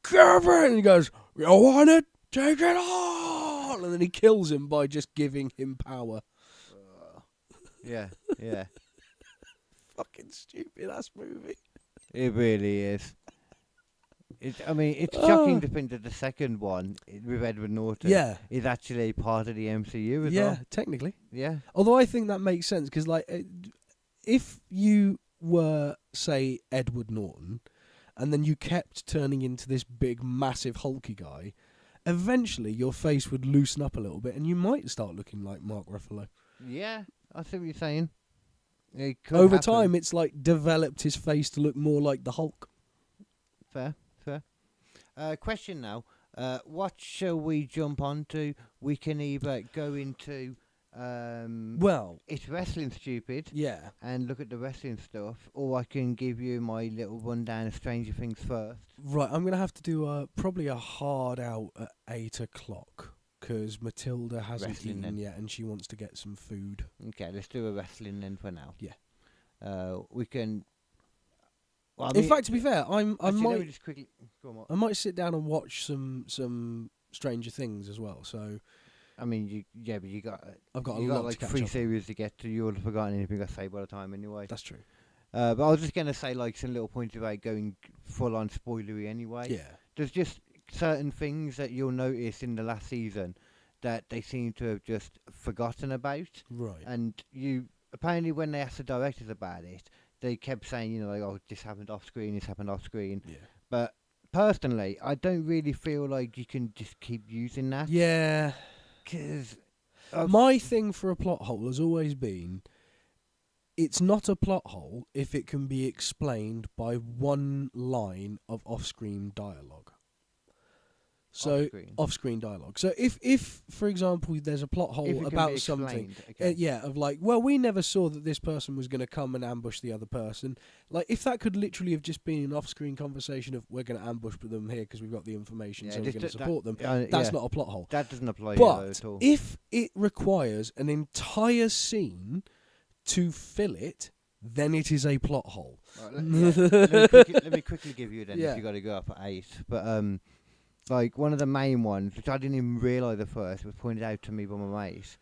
give it!" And he goes, "You want it? Take it all!" And then he kills him by just giving him power. Yeah. Yeah. Fucking stupid ass movie. It really is. I mean, it's shocking to think that the second one with Edward Norton Yeah, is actually part of the MCU as yeah, well. technically. Yeah. Although I think that makes sense because, like, if you were, say, Edward Norton, and then you kept turning into this big, massive, hulky guy, eventually your face would loosen up a little bit, and you might start looking like Mark Ruffalo. Yeah, I see what you're saying. It could Over happen. time, it's like developed his face to look more like the Hulk. Fair. Question now. What shall we jump onto? We can either go into Well, it's Wrestling Stupid yeah. and look at the wrestling stuff, or I can give you my little rundown of Stranger Things first. Right, I'm going to have to do probably a hard out at 8 o'clock because Matilda hasn't Wrestling eaten then. yet and she wants to get some food. Okay, let's do a wrestling then for now. Yeah. We can. Well, I In mean, fact, to be fair, I actually, let me might just quickly. Go on, Mark. I might sit down and watch some Stranger Things as well. So I mean, but you got. I've got a you lot got like to catch 3 up on. series to get to. You would have forgotten anything I say by the time anyway. That's true. But I was just gonna say like some little points about going full on spoilery anyway. Yeah. There's just certain things that you'll notice in the last season that they seem to have just forgotten about. Right. And you apparently when they asked the directors about it, they kept saying, like, oh, this happened off screen, this happened off screen. Yeah. But personally, I don't really feel like you can just keep using that. Yeah. 'Cause My thing for a plot hole has always been it's not a plot hole if it can be explained by one line of off-screen dialogue. So Off-screen. off-screen dialogue. So if for example there's a plot if it hole can about be something, explained, okay. yeah, of like, well, we never saw that this person was going to come and ambush the other person. Like, if that could literally have just been an off-screen conversation of we're going to ambush them here because we've got the information, so we're just going to that- support them. that- That's yeah, not a plot hole. that doesn't apply here But at all. if it requires an entire scene to fill it, then it is a plot hole. Right, let me quickly give you then Yeah. if you got to go up at 8. But like one of the main ones, which I didn't even realise at first, was pointed out to me by my mate.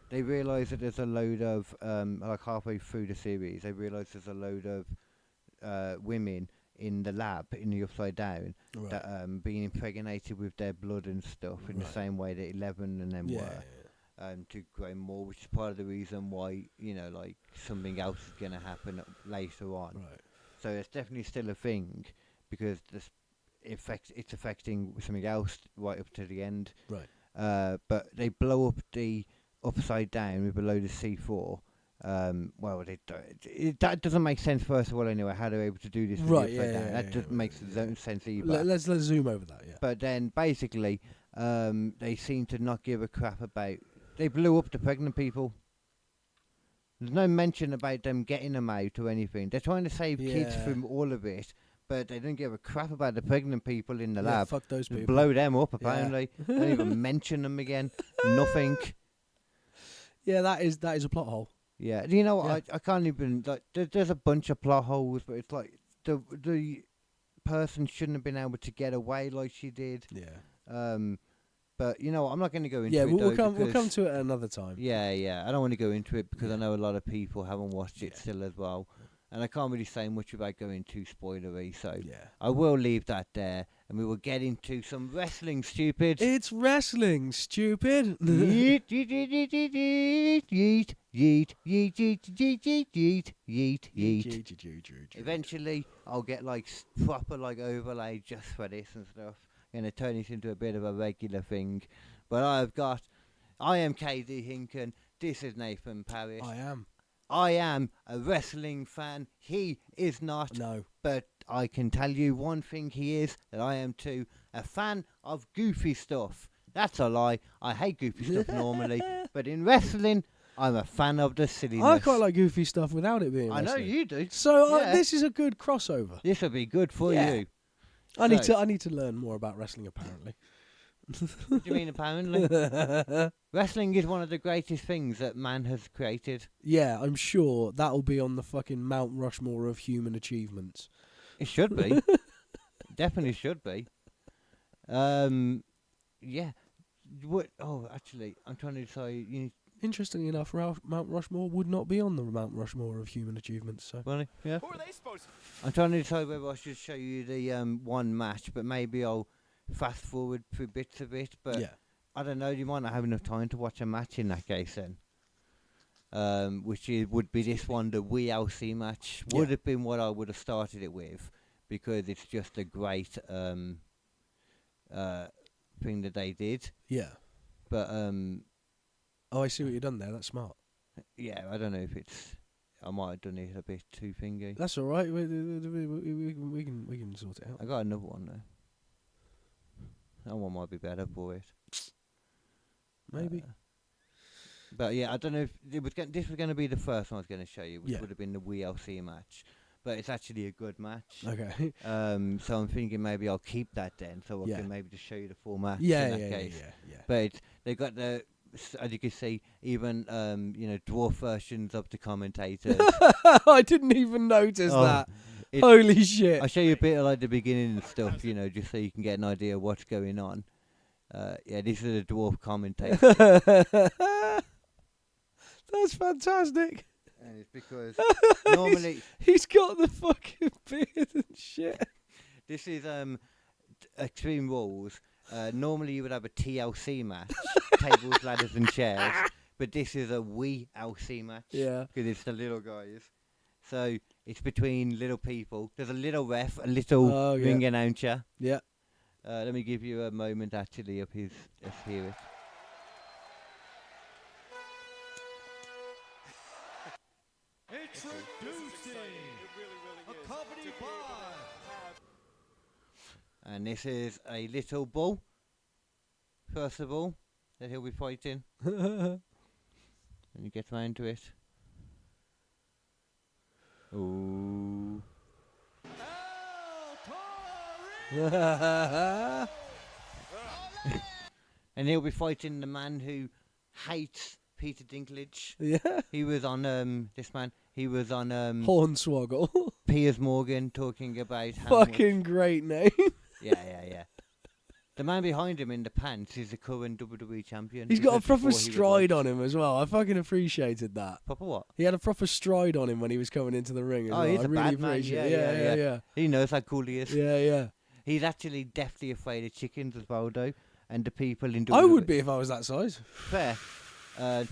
They realise that there's a load of like halfway through the series, they realise there's a load of women in the lab in the Upside Down Right. that being impregnated with their blood and stuff in the Right. same way that 11 and them Yeah. were. To grow more, which is part of the reason why, like something else is going to happen later on. Right. So it's definitely still a thing because it's affecting something else right up to the end. Right. But they blow up the Upside Down with a load of C4 Well, that doesn't make sense. First of all, anyway, how they're able to do this. Right, That doesn't make sense either. Let's zoom over that. Yeah. But then basically, they seem to not give a crap about. They blew up the pregnant people. There's no mention about them getting them out or anything. They're trying to save kids from all of it, but they don't give a crap about the pregnant people in the lab. Fuck those people. Blow them up, apparently. Don't even mention them again. Nothing. Yeah, that is a plot hole. Yeah, you know what? I can't even like. There's a bunch of plot holes, but it's like the person shouldn't have been able to get away like she did. Yeah. But you know what? I'm not going to go into it. it. We'll come to it another time. Yeah. I don't want to go into it because I know a lot of people haven't watched it still as well, and I can't really say much without going too spoilery. So I will leave that there, and we will get into some wrestling stupid. It's wrestling stupid. Yeet yeet yeet yeet yeet yeet yeet yeet yeet yeet yeet. Eventually, I'll get like proper like overlay just for this and stuff. Going to turn this into a bit of a regular thing. But I am KD Hinken. This is Nathan Parish. I am a wrestling fan. He is not. No. But I can tell you one thing he is, that I am too, a fan of goofy stuff. That's a lie. I hate goofy stuff normally. But in wrestling, I'm a fan of the silliness. I quite like goofy stuff without it being I know wrestling. you do. So this is a good crossover. This will be good for you. I need to learn more about wrestling. Apparently. What do you mean apparently? Wrestling is one of the greatest things that man has created. Yeah, I'm sure that'll be on the fucking Mount Rushmore of human achievements. It should be. Definitely should be. Yeah. What? Oh, actually, I'm trying to decide. Interestingly enough, Mount Rushmore would not be on the Mount Rushmore of human achievements. So. Really? Yeah. Who are they supposed to? I'm trying to decide whether I should show you the one match, but maybe I'll fast forward through bits of it. But I don't know. You might not have enough time to watch a match in that case then. Which would be this one, the WLC match. Would have been what I would have started it with, because it's just a great thing that they did. Yeah. But oh, I see what you've done there. That's smart. Yeah, I don't know if it's. I might have done it a bit too thingy. That's all right. We can sort it out. I got another one though. That one might be better for it. Maybe. But yeah, I don't know if this was going to be the first one I was going to show you, which Yeah. would have been the WLC match. But it's actually a good match. Okay. So I'm thinking maybe I'll keep that then, so I can maybe just show you the full match. Yeah, in that case. yeah. But they got the, as you can see, even dwarf versions of the commentators. I didn't even notice that. It's- Holy shit. I'll show you a bit of like the beginning and stuff, just so you can get an idea of what's going on. These are the dwarf commentators. That's fantastic. And it's because normally he's got the fucking beard and shit. this is Extreme Rules. Normally you would have a TLC match, tables, ladders and chairs, but this is a WLC match. Yeah. Because it's the little guys. So it's between little people. There's a little ref, a little ring announcer. Yeah. Let me give you a moment actually of his. Let's hear it. Introducing accompanied by. And this is a little bull. First of all, that he'll be fighting. When you get round to it. Ooh. And he'll be fighting the man who hates Peter Dinklage. Yeah. He was on this man. He was on Hornswoggle. Piers Morgan talking about how Fucking great name. Yeah. The man behind him in the pants is the current WWE champion. He's got a This was proper before he was stride like- on him as well. I fucking appreciated that. Proper what? He had a proper stride on him when he was coming into the ring as well. He's I a really bad man. appreciate Yeah. yeah. He knows how cool he is. Yeah. He's actually deathly afraid of chickens as well, though. And the people in WWE... I would be if I was that size. Fair.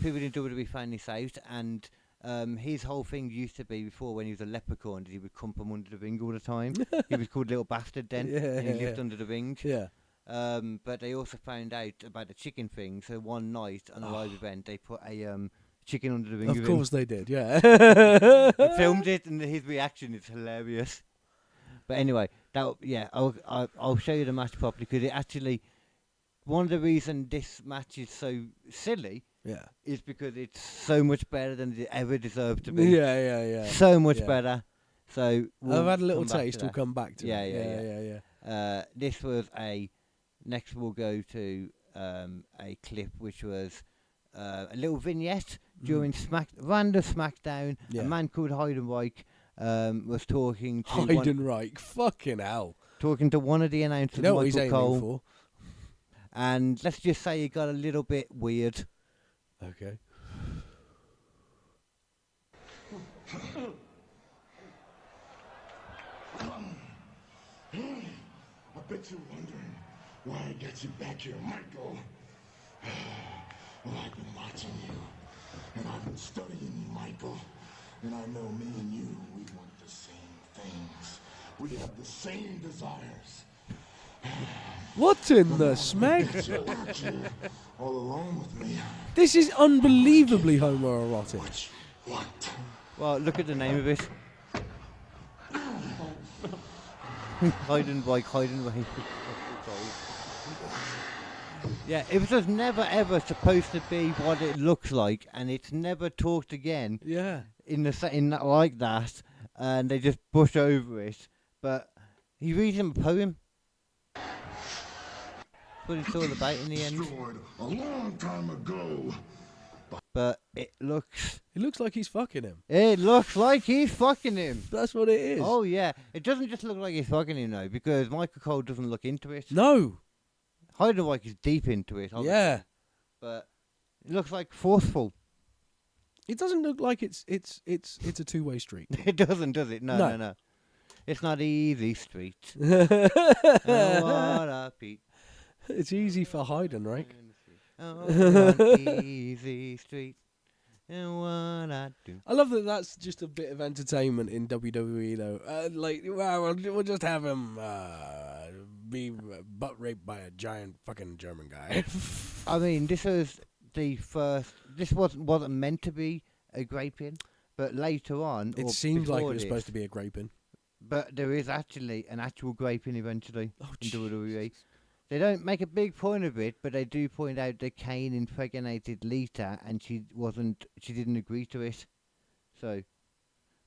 People in WWE found this out, and his whole thing used to be before, when he was a leprechaun, he would come from under the ring all the time. He was called Little Bastard then, and he lived under the ring. Yeah. But they also found out about the chicken thing, so one night on a live event, they put a chicken under the ring. Of course they did, yeah. He filmed it, and his reaction is hilarious. But anyway, I'll show you the match properly because it actually. One of the reasons this match is so silly is because it's so much better than it ever deserved to be. Yeah. So much better. So I've had a little taste. We'll come back to it. Yeah. This was next we'll go to a clip which was a little vignette during random SmackDown. Yeah. A man called Heidenreich was talking to Heidenreich. Fucking hell. Talking to one of the announcers, You know what Michael he's Cole. aiming for? And let's just say it got a little bit weird. Okay. I bet you're wondering why I got you back here, Michael. Well, I've been watching you, and I've been studying you, Michael. And I know me and you, we want the same things. We have the same desires. What in the smeg? But you're out here all alone with me. This is unbelievably homoerotic. What? Well, look at the name of it. Heidenreich. Yeah, it was just never ever supposed to be what it looks like, and it's never talked again. Yeah. In that like that, and they just brush over it. But he reads him a poem. That's what it's all about in the end. Destroyed a long time ago. But it looks like he's fucking him. It looks like he's fucking him. That's what it is. Oh yeah, it doesn't just look like he's fucking him though, because Michael Cole doesn't look into it. No. Heidenreich is deep into it. Obviously. Yeah. But it looks like forceful. It doesn't look like it's a two-way street. It doesn't, does it? No. It's not easy street. It's What up, Pete? easy for Heidenreich. Oh, easy street. And what I do. I love that that's just a bit of entertainment in WWE though. We'll just have him be butt raped by a giant fucking German guy. I mean, this was the first. This wasn't meant to be a graping, but later on, It seemed like it was supposed to be a graping. But there is actually an actual graping eventually in Jesus. WWE. They don't make a big point of it, but they do point out that Kane impregnated Lita, and she didn't agree to it. So,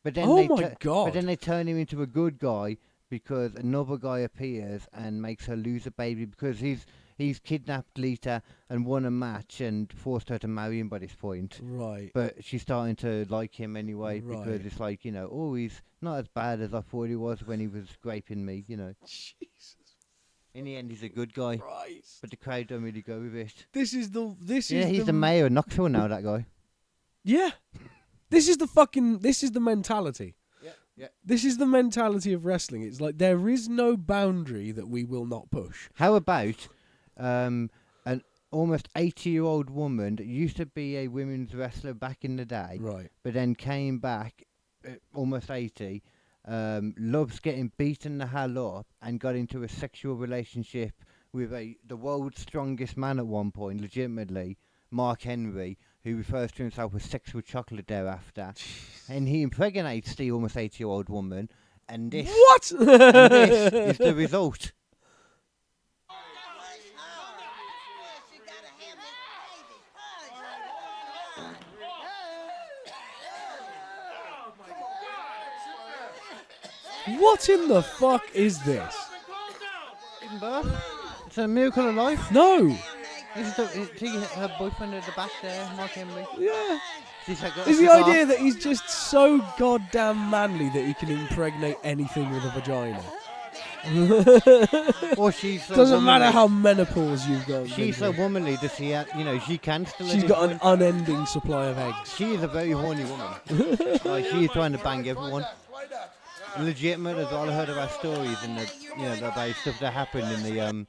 but then But then they turn him into a good guy because another guy appears and makes her lose a baby because he's kidnapped Lita and won a match and forced her to marry him by this point. Right. But she's starting to like him anyway because Right. it's like, he's not as bad as I thought he was when he was raping me, Jesus In the end, he's a good guy, Christ. but the crowd don't really go with it. He's the mayor of Knoxville now, that guy. Yeah. This is the mentality. Yeah. This is the mentality of wrestling. It's like there is no boundary that we will not push. How about an almost 80-year-old woman that used to be a women's wrestler back in the day, Right. but then came back almost 80, loves getting beaten the hell up and got into a sexual relationship with the world's strongest man at one point, legitimately, Mark Henry, who refers to himself as sexual chocolate thereafter. And he impregnates the almost 80-year-old woman, and this, What? and this is the result. What in the fuck is this? Giving birth. It's a miracle of life. No. See her boyfriend at the back there, Mark Henry. Yeah. She's like, Is the idea that he's just so goddamn manly that he can impregnate anything with a vagina? Or she's so Doesn't womanly. matter how menopause you've got. She's so womanly that she can still. She's got an unending supply of eggs. She is a very horny woman. Like, she is trying to bang everyone. Legitimate as well. I heard about stories and about stuff that happened in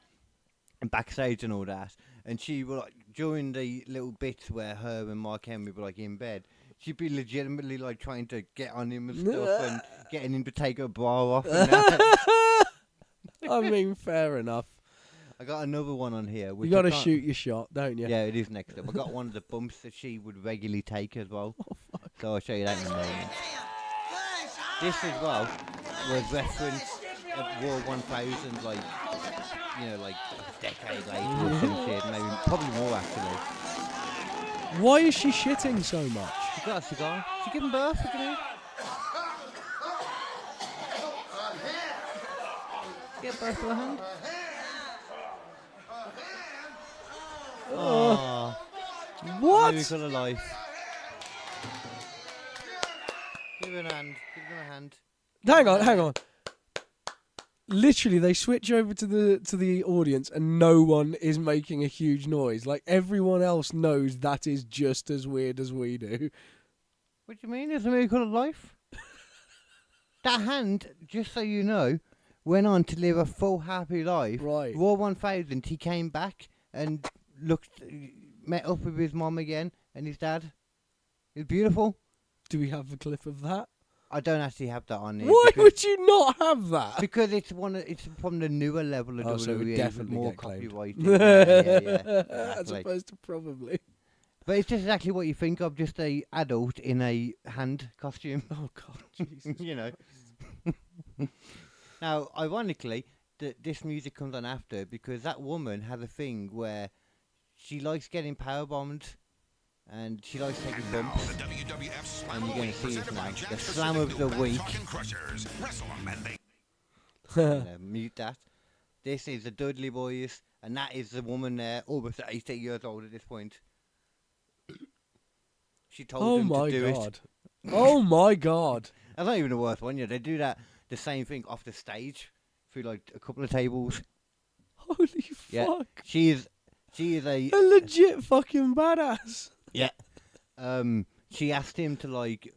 the backstage and all that. And she will, like, during the little bits where her and Mark Henry were like in bed, she'd be legitimately like trying to get on him and stuff and getting him to take her bra off. And that. I mean, fair enough. I got another one on here. You Which got I to can't- shoot your shot, don't you? Yeah, it is next up. I got one of the bumps that she would regularly take as well. Oh, fuck. So I'll show you that in a moment. This as well was referenced at War 1000, like, you know, like a decade later or some shit, maybe probably more actually. Why is she shitting so much? She got a cigar. She giving birth, look at her. Get birth to a hand. Oh, What? miracle of life. Give her a hand. Give her a hand. Hang on. Literally, they switch over to the audience, and no one is making a huge noise. Like everyone else knows that is just as weird as we do. What do you mean? It's a miracle of life. That hand, just so you know, went on to live a full happy life. Right. War 1000, he came back and met up with his mom again and his dad. It was beautiful. Do we have a clip of that? I don't actually have that on here. Why because- would you not have that? Because it's from the newer level of Oh, so it would WWE, definitely more get claimed. copyrighted. yeah. As Exactly. opposed to probably. But it's just exactly what you think of, just a adult in a hand costume. Oh God, Jesus. You know. Now, ironically, this music comes on after because that woman has a thing where she likes getting powerbombed and she likes taking bumps. And you're going to see it now. The slam of the week. Mute that. This is the Dudley Boys, and that is the woman there, almost 80 years old at this point. She told Oh them my to do it. God. Oh my God. That's not even the worst one, yeah. They do the same thing off the stage through like a couple of tables. Holy Yeah. fuck. She is a A legit fucking badass. yeah. She asked him to like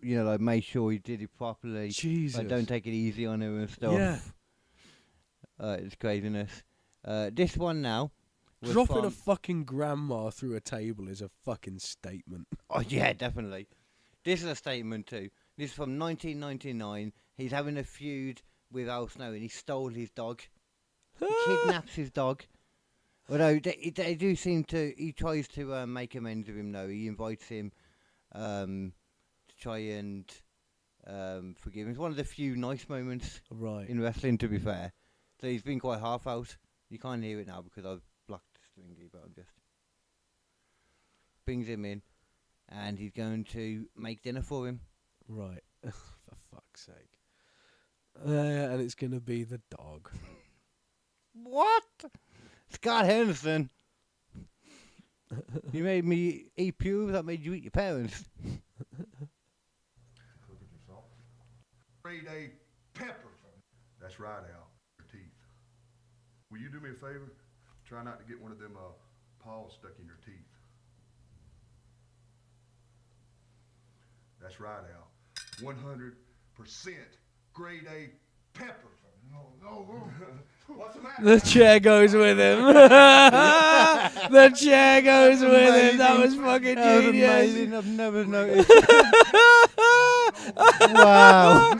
make sure he did it properly. Jesus. Like, don't take it easy on her and stuff. Yeah. It's craziness. This one now. Was Dropping a from- fucking grandma through a table is a fucking statement. Oh yeah, definitely. This is a statement too. This is from 1999. He's having a feud with Al Snow, and he stole his dog. He kidnaps his dog. Although they do seem to, he tries to make amends with him. Though he invites him to try and forgive him. It's one of the few nice moments Right. in wrestling, to be fair. So he's been quite half out. You can't hear it now because I've blocked the stringy, but I'm just brings him in, and he's going to make dinner for him. Right. For fuck's sake. And it's going to be the dog. What? Scott Henderson. You made me eat pubes, that made you eat your parents. Grade A pepper. That's right, Al. Your teeth. Will you do me a favor? Try not to get one of them paws stuck in your teeth. That's right, Al. 100% grade A pepper. No. What's the matter? The chair goes with him. The chair goes with him. That was fucking That was genius. amazing. I've never noticed. Wow.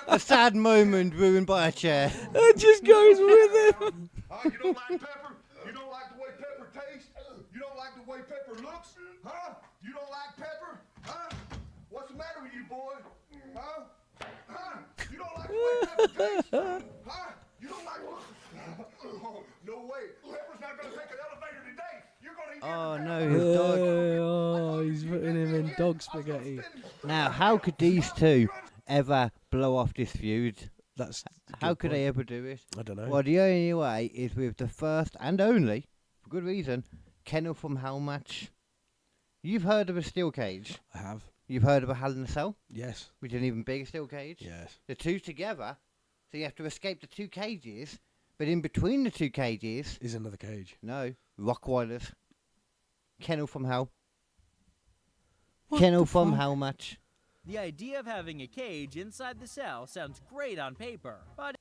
A sad moment ruined by a chair. It just goes with him. You don't like pepper? You don't like the way pepper tastes? You don't like the way pepper looks? Huh? You don't like pepper? Huh? What's the matter with you, boy? Huh? Huh? You don't like the way pepper tastes? Huh? You don't like no way. Pepper's not going to take an elevator today. You're going to eat Oh every no, pepper. his dog. Oh, he's putting him in dog spaghetti. Now, how could these two ever blow off this feud? That's How could they ever do it? I don't know. Well, the only way is with the first and only, for good reason, Kennel from Hell match. You've heard of a steel cage. I have. You've heard of a Hell in a Cell, Yes. which is an even bigger steel cage. Yes. The two together, so you have to escape the two cages, but in between the two cages, Is another cage. no, Rockweilers. Kennel from Hell. What Kennel the from fuck? Hell match. The idea of having a cage inside the cell sounds great on paper, but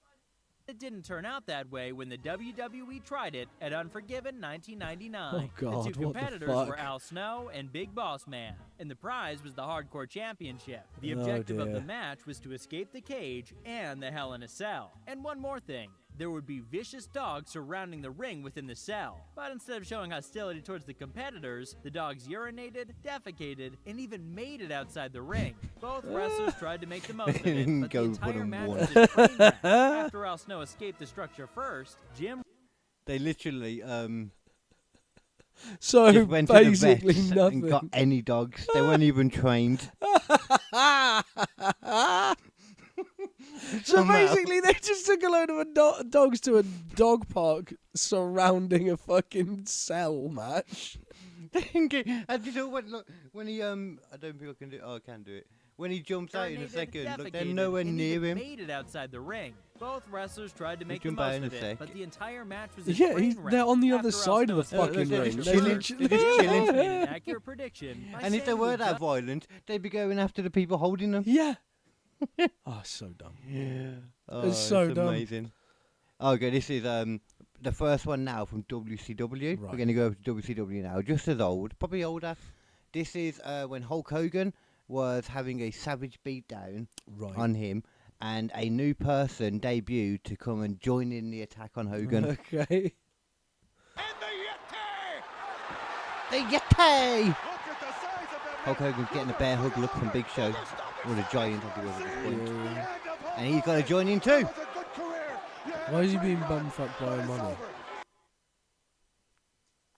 It didn't turn out that way when the WWE tried it at Unforgiven 1999. Oh, God, the two what the competitors fuck? were Al Snow and Big Boss Man, and the prize was the Hardcore Championship. The Oh, objective of dear. the match was to escape the cage and the Hell in a Cell. And one more thing. There would be vicious dogs surrounding the ring within the cell. But instead of showing hostility towards the competitors, the dogs urinated, defecated, and even made it outside the ring. Both wrestlers tried to make the most of it, but the Go put entire 'em match one. was a train wreck. After Al Snow escaped the structure first, Jim They literally So just went to the basically vets nothing. and got any dogs. They weren't even trained. So Somehow. basically, they just took a load of dogs to a dog park surrounding a fucking cell match. And you know what? Look, when he I don't think I can do. Oh, I can do it. When he jumps out in a urinated, second, look, they're defecated, nowhere and near even him. made it outside the ring. Both wrestlers tried to make the jump out most in a of it, sec. but the entire match was a Yeah, train wreck. they're on the other After Al side of the Snow escaped fucking they're ring. just They're chilling. literally- They're just chilling. Jim made an accurate prediction. by And if they saying were we that got- violent, they'd be going after the people holding them. Yeah. Oh, so dumb. Oh, It's so dumb. amazing. Okay, this is the first one now from WCW. Right. We're going to go over to WCW now, just as old, probably older. This is when Hulk Hogan was having a savage beatdown Right. on him, and a new person debuted to come and join in the attack on Hogan. Okay. And the Yeti! The Yeti! Look at the size of that Hulk Hogan's getting a bear hug look from Big Show, or the giant as he was at this point. And he's got to join in too. Why is he being bumfucked by a mummy?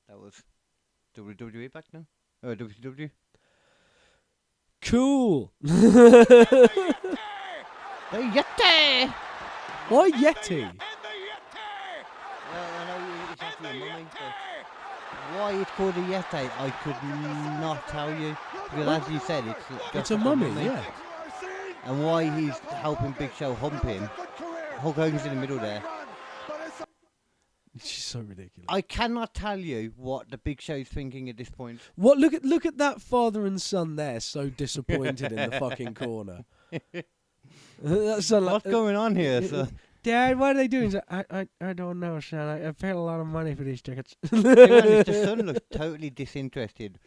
That was WWE back then? Or WCW? Cool. The Yeti! Why Yeti? Well, I know it's actually a mummy, but why it's called a Yeti, I could not tell you. Because as you said, it's just It's a like mummy, yeah. And why he's helping Big Show hump him. Hulk Hogan's in the middle there. It's just so ridiculous. I cannot tell you what the Big Show's thinking at this point. What? Look at that father and son there, so disappointed in the fucking corner. That son What's going on here, sir? Dad, what are they doing? He's like, I don't know, son. I paid a lot of money for these tickets. The son looks totally disinterested.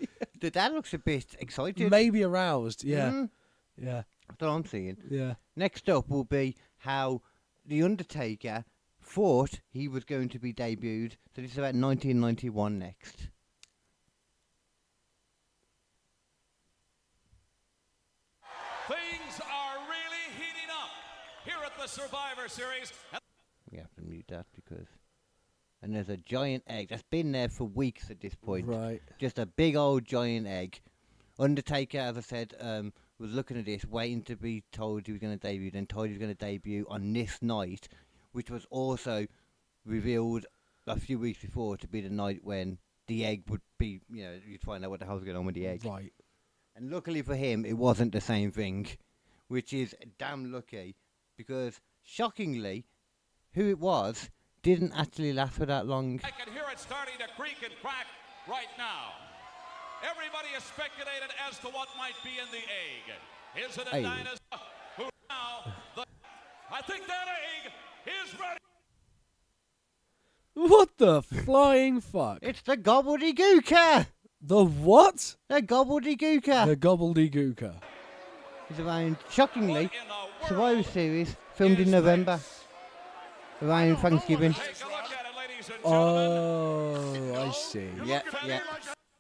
The dad looks a bit excited. Maybe aroused. Yeah. Mm, Yeah. that's what I'm seeing. Yeah. Next up will be how The Undertaker thought he was going to be debuted. So this is about 1991 next. Things are really heating up here at the Survivor Series. We have to mute that because... And there's a giant egg that's been there for weeks at this point. Right. Just a big old giant egg. Undertaker, as I said, was looking at this, waiting to be told he was going to debut, then told he was going to debut on this night, which was also revealed a few weeks before to be the night when the egg would be, you'd find out what the hell's going on with the egg. Right. And luckily for him, it wasn't the same thing, which is damn lucky, because shockingly, who it was didn't actually last for that long. I can hear it starting to creak and crack right now. Everybody has speculated as to what might be in the egg. Is it a Egg. dinosaur? Who now? I think that egg is ready. What the flying fuck? It's the gobbledygooker! The what? The gobbledygooker! The gobbledygooker. It's around, shockingly, What in the world Survivor Series, filmed in is November, this? around Thanksgiving. Take a look at it, ladies and gentlemen. Oh, I see. Yeah, yeah.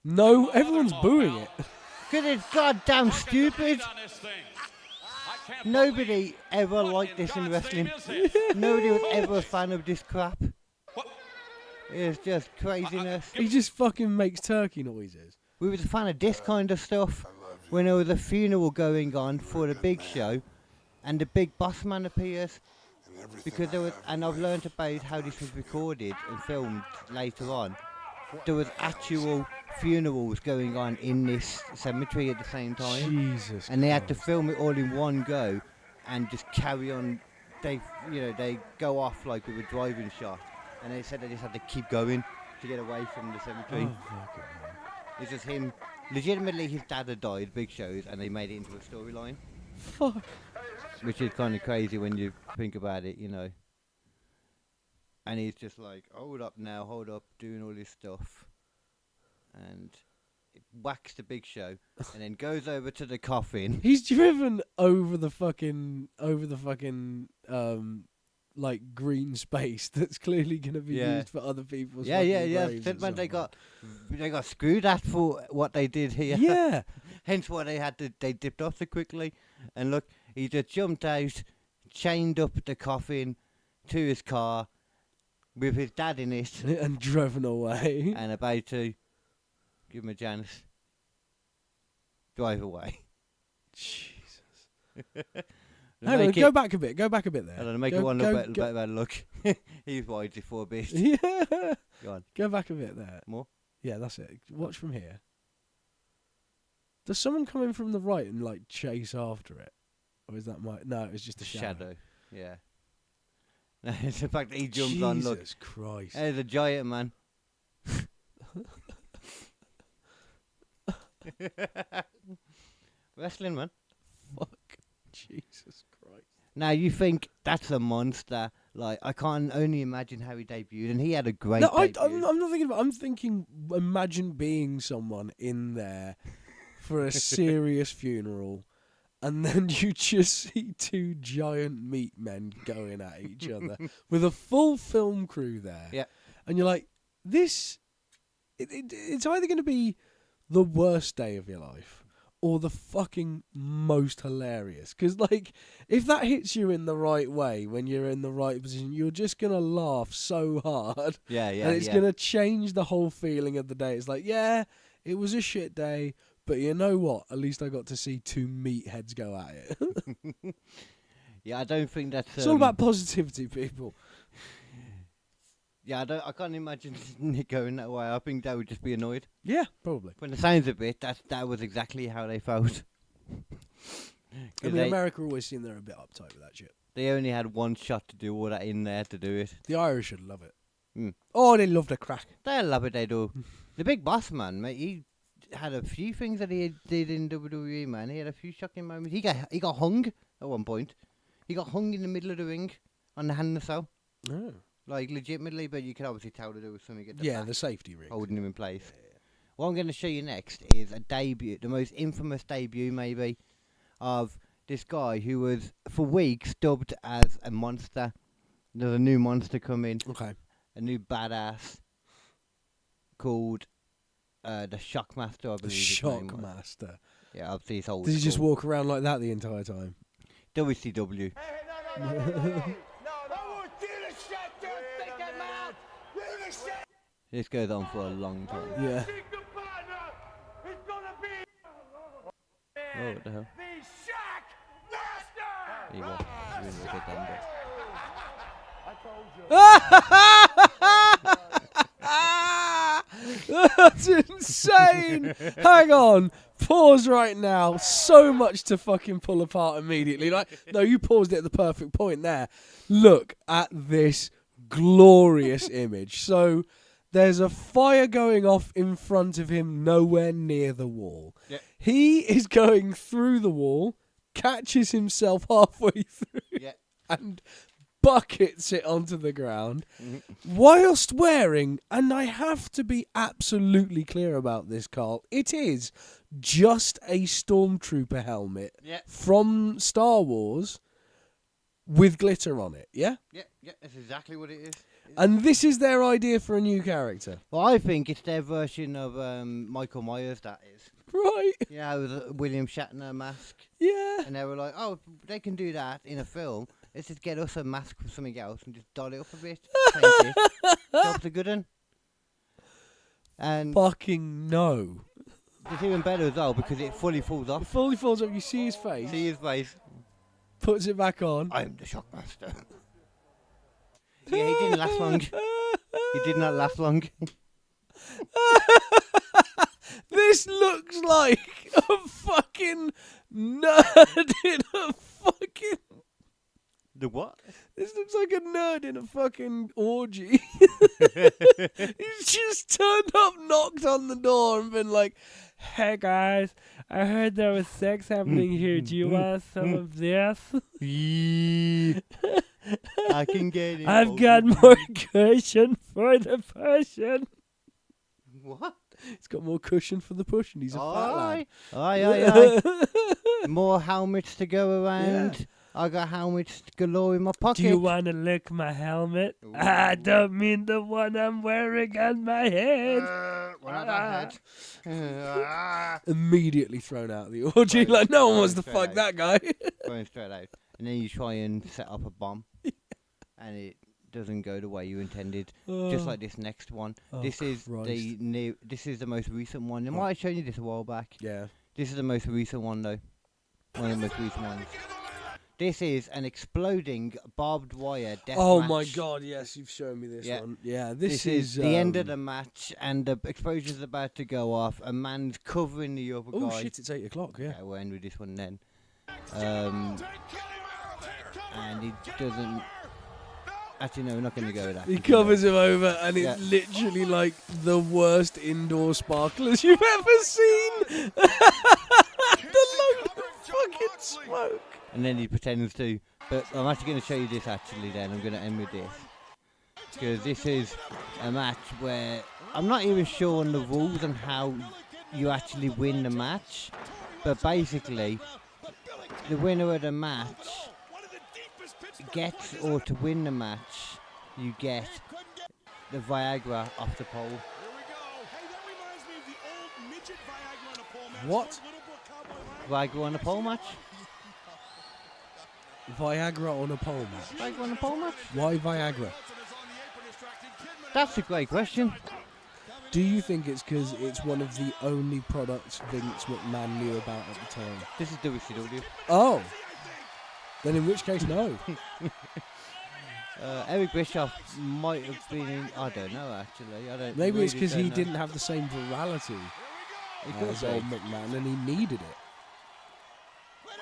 No, everyone's booing it. Because it's goddamn stupid. On this thing. I can't Nobody ever What liked in this in God's wrestling. name is this? Nobody was ever a fan of this crap. What? It's just craziness. He just fucking makes turkey noises. We was a fan of this kind of stuff when there was a funeral going on for the Big Show, and the Big Boss Man appears. Because there was, and I've learnt about how this was recorded and filmed later on. There was actual funerals going on in this cemetery at the same time, Jesus. and they had to Christ. film it all in one go, and just carry on. They go off like with a driving shot, and they said they just had to keep going to get away from the cemetery. Oh, fucking hell. It's just him. Legitimately, his dad had died, Big Show's, and they made it into a storyline, Fuck. which is kind of crazy when you think about it. And he's just like, hold up now, hold up, doing all this stuff. And it whacks the Big Show and then goes over to the coffin. He's driven over the fucking like green space that's clearly going to be used for other people's graves Said, and man, they stuff. got screwed at for what they did here. Yeah. Hence why they dipped off so quickly. And look, he just jumped out, chained up the coffin to his car with his dad in it and driven away. and about to give him a chance. Drive away. Jesus. Hang on, go back a bit there. I don't know, make it one look better look. He's wide for a bit. Yeah. Go on. Go back a bit there. More? Yeah, that's it. Watch from here. Does someone come in from the right and like chase after it? Or is that no, it's just a shadow. Yeah. It's the fact that he jumps on, look. Jesus Christ. There's a giant, man. Wrestling, man. Fuck. Jesus Christ. Now, you think that's a monster. Like, I can't only imagine how he debuted, and he had a great No, debut. I'm not thinking about. I'm thinking. Imagine being someone in there for a serious funeral, and then you just see two giant meat men going at each other with a full film crew there. Yeah, and you're like, this. It's either going to be the worst day of your life or the fucking most hilarious. Because, like, if that hits you in the right way, when you're in the right position, you're just going to laugh so hard. Yeah. And it's going to change the whole feeling of the day. It's like, yeah, it was a shit day, but you know what? At least I got to see two meatheads go at it. Yeah, I don't think that's... It's all about positivity, people. Yeah, I can't imagine Nick going that way. I think they would just be annoyed. Yeah, probably. From the sounds of it, that was exactly how they felt. I mean, America always seem they're a bit uptight with that shit. They only had one shot to do all that in there to do it. The Irish would love it. Mm. Oh, they love the crack. They love it, they do. The Big Boss Man, mate, he had a few things that he did in WWE, man. He had a few shocking moments. He got hung at one point. He got hung in the middle of the ring on the hand and so. Oh. Like, legitimately, but you can obviously tell that there was something at the back the safety rig. holding him in place. Yeah. What I'm going to show you next is a debut, the most infamous debut, maybe, of this guy who was, for weeks, dubbed as a monster. There's a new monster coming. Okay. A new badass called the Shockmaster, I believe. The Shockmaster. Yeah, obviously it's old. Did he just walk around like that the entire time? WCW. This goes on for a long time. Yeah. Oh, what the hell? There you go. Really good then, That's insane. Hang on. Pause right now. So much to fucking pull apart immediately. Like, no, you paused it at the perfect point there. Look at this glorious image. So there's a fire going off in front of him nowhere near the wall. Yep. He is going through the wall, catches himself halfway through, and buckets it onto the ground, whilst wearing, and I have to be absolutely clear about this, Carl, it is just a stormtrooper helmet from Star Wars with glitter on it, yeah? Yeah, that's exactly what it is. And this is their idea for a new character. Well, I think it's their version of Michael Myers, that is. Right. Yeah, with a William Shatner mask. Yeah. And they were like, oh, they can do that in a film. Let's just get us a mask from something else and just doll it up a bit. Job's a good one. And fucking no. It's even better as well because it fully falls off. It fully falls off. You see his face. See his face. Puts it back on. I'm the Shockmaster. Yeah, he didn't last long. He did not last long. This looks like a fucking nerd in a fucking... The what? This looks like a nerd in a fucking orgy. He's just turned up, knocked on the door and been like, hey guys, I heard there was sex happening here. Do you want some of this? I can get it. I've got more cushion for the pushing. What? He's got more cushion for the pushing. He's a fat lad. Aye. More helmets to go around. Yeah. I got helmets galore in my pocket. Do you want to lick my helmet? Ooh. I don't mean the one I'm wearing on my head. What have I had? Immediately thrown out of the orgy. Right, Like, no one wants to straight fuck out. that guy. Going straight out. And then you try and set up a bomb. And it doesn't go the way you intended. Just like this next one. Oh, This is Christ. this is the most recent one. I might have shown you this a while back. Yeah. This is the most recent one though. One of the most recent ones. This is an exploding barbed wire death Oh match. my god, yes, you've shown me this Yeah. one. Yeah, This is the end of the match, and the explosion's about to go off. A man's covering the other Oh guy. shit, it's 8 o'clock, yeah. Okay, we'll end with this one then. And he doesn't. Actually, no, we're not going to go with that. He covers him over, and it's Yeah. literally like the worst indoor sparklers you've ever seen. The load of fucking smoke. And then he pretends to. But I'm actually going to show you this actually then. I'm going to end with this. Because this is a match where I'm not even sure on the rules and how you actually win the match. But basically, the winner of the match gets, or to win the match, you get the Viagra off the pole. What? Viagra on a pole match? Viagra on a pole match. Viagra on a pole match? Why Viagra? That's a great question. Do you think it's because it's one of the only products Vince McMahon knew about at the time? This is WCW. Oh. Then in which case, no. Eric Bischoff might have been in, I don't know actually. I don't. Maybe it's really because he don't know. didn't have the same virality It could as be. old McMahon, and he needed it.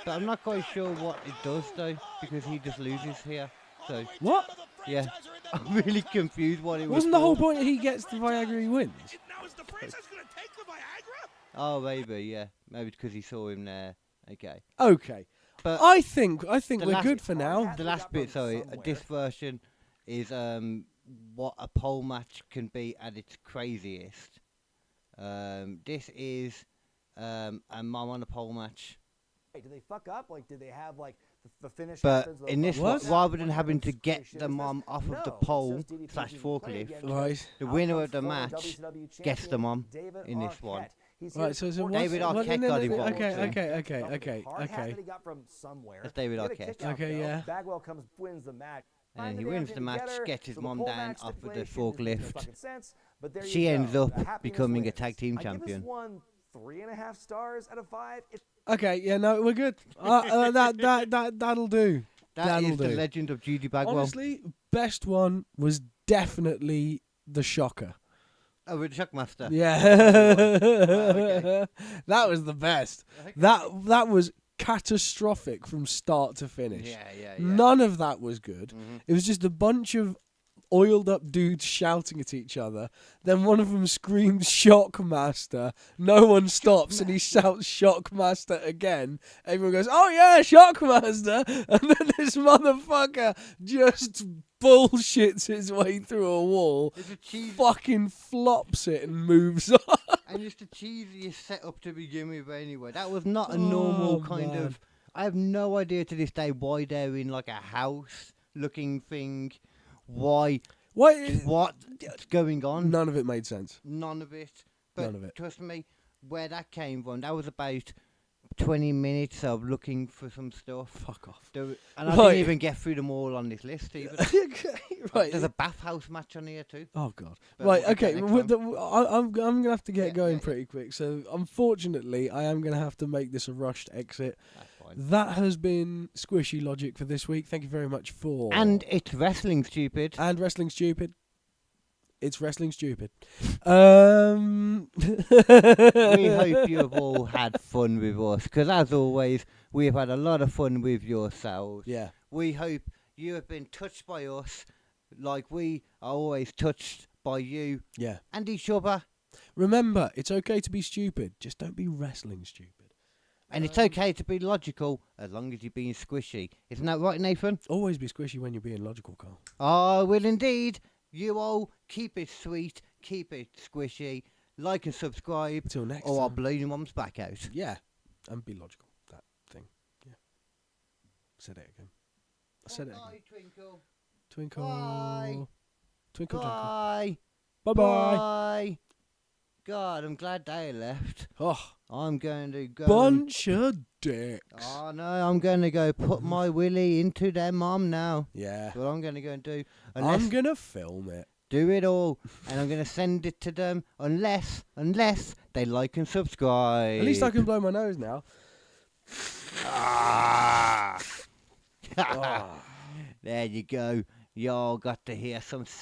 But I'm not quite sure what it does though, because he just loses here. So What? yeah, I'm really confused what it was. Wasn't the whole for. point that he gets the Viagra, he wins? Oh, maybe yeah, maybe because he saw him there. Okay, Okay. but I think the we're last- good for now. the last bit, sorry, this version is what a pole match can be at its craziest. This is a mom on a pole match. Did they fuck up? Like, did they have like the finish? But happens, in this What? one, rather than having to get the mom off of the pole slash forklift, Right. the winner of the match gets the mom in this one. Right, so what's- David what- Arquette no, got no, involved, Okay, too. okay. That he got from somewhere. That's David Get a Arquette. kick out, Okay, though. yeah. Bagwell comes, wins the match. And Find he the wins damn the thing match, together, gets his so the mom pole down match off of the stipulation doesn't make no forklift. fucking sense, but there She you ends go. up The happiness becoming a wins. tag team I give champion. this one 3.5 stars out of 5. Okay, yeah, no, we're good. That'll do. That is That'll the do. legend of Judy Bagwell. Honestly, best one was definitely the Shocker. Oh, with the Shockmaster. Yeah, okay. that was the best. Okay. That was catastrophic from start to finish. Yeah. None of that was good. Mhm. It was just a bunch of oiled up dudes shouting at each other. Then one of them screams Shockmaster. No one stops and he shouts Shockmaster again. Everyone goes, oh yeah, Shockmaster. And then this motherfucker just bullshits his way through a wall, It's a cheesy, fucking flops it and moves on. and it's the cheesiest setup to begin with anyway. That was not a normal kind man. of... I have no idea to this day why they're in like a house looking thing. What's going on? None of it made sense. None of it. But None of it. trust me, where that came from, that was about 20 minutes of looking for some stuff. Fuck off. And I Right. didn't even get through them all on this list either. Right. There's a bathhouse match on here too. Oh god. But Right. we'll get Okay. that next I'm gonna have to get Yeah, going yeah. pretty quick. So unfortunately, I am gonna have to make this a rushed exit. That's fine. That has been Squishy Logic for this week. Thank you very much for And it's Wrestling Stupid. and Wrestling Stupid. It's Wrestling Stupid. We hope you have all had fun with us, because as always, we have had a lot of fun with yourselves. Yeah. We hope you have been touched by us, like we are always touched by you Yeah. and each other. Remember, it's okay to be stupid. Just don't be wrestling stupid. And it's okay to be logical as long as you're being squishy. Isn't that right, Nathan? Always be squishy when you're being logical, Carl. I will indeed. You all keep it sweet, keep it squishy, like and subscribe, Till next or I'll time. blow your mum's back out. Yeah, and be logical. That thing. Yeah. Said it again. I said it again. Bye, Twinkle. Twinkle. Bye. Twinkle, twinkle. Bye. Bye-bye. Bye. God, I'm glad they left. Oh, I'm going to go. bunch of dicks. Oh no, I'm going to go put my willy into their mum now. Yeah. That's what I'm going to go and do. I'm going to film it. Do it all, and I'm going to send it to them unless they like and subscribe. At least I can blow my nose now. There you go. Y'all got to hear some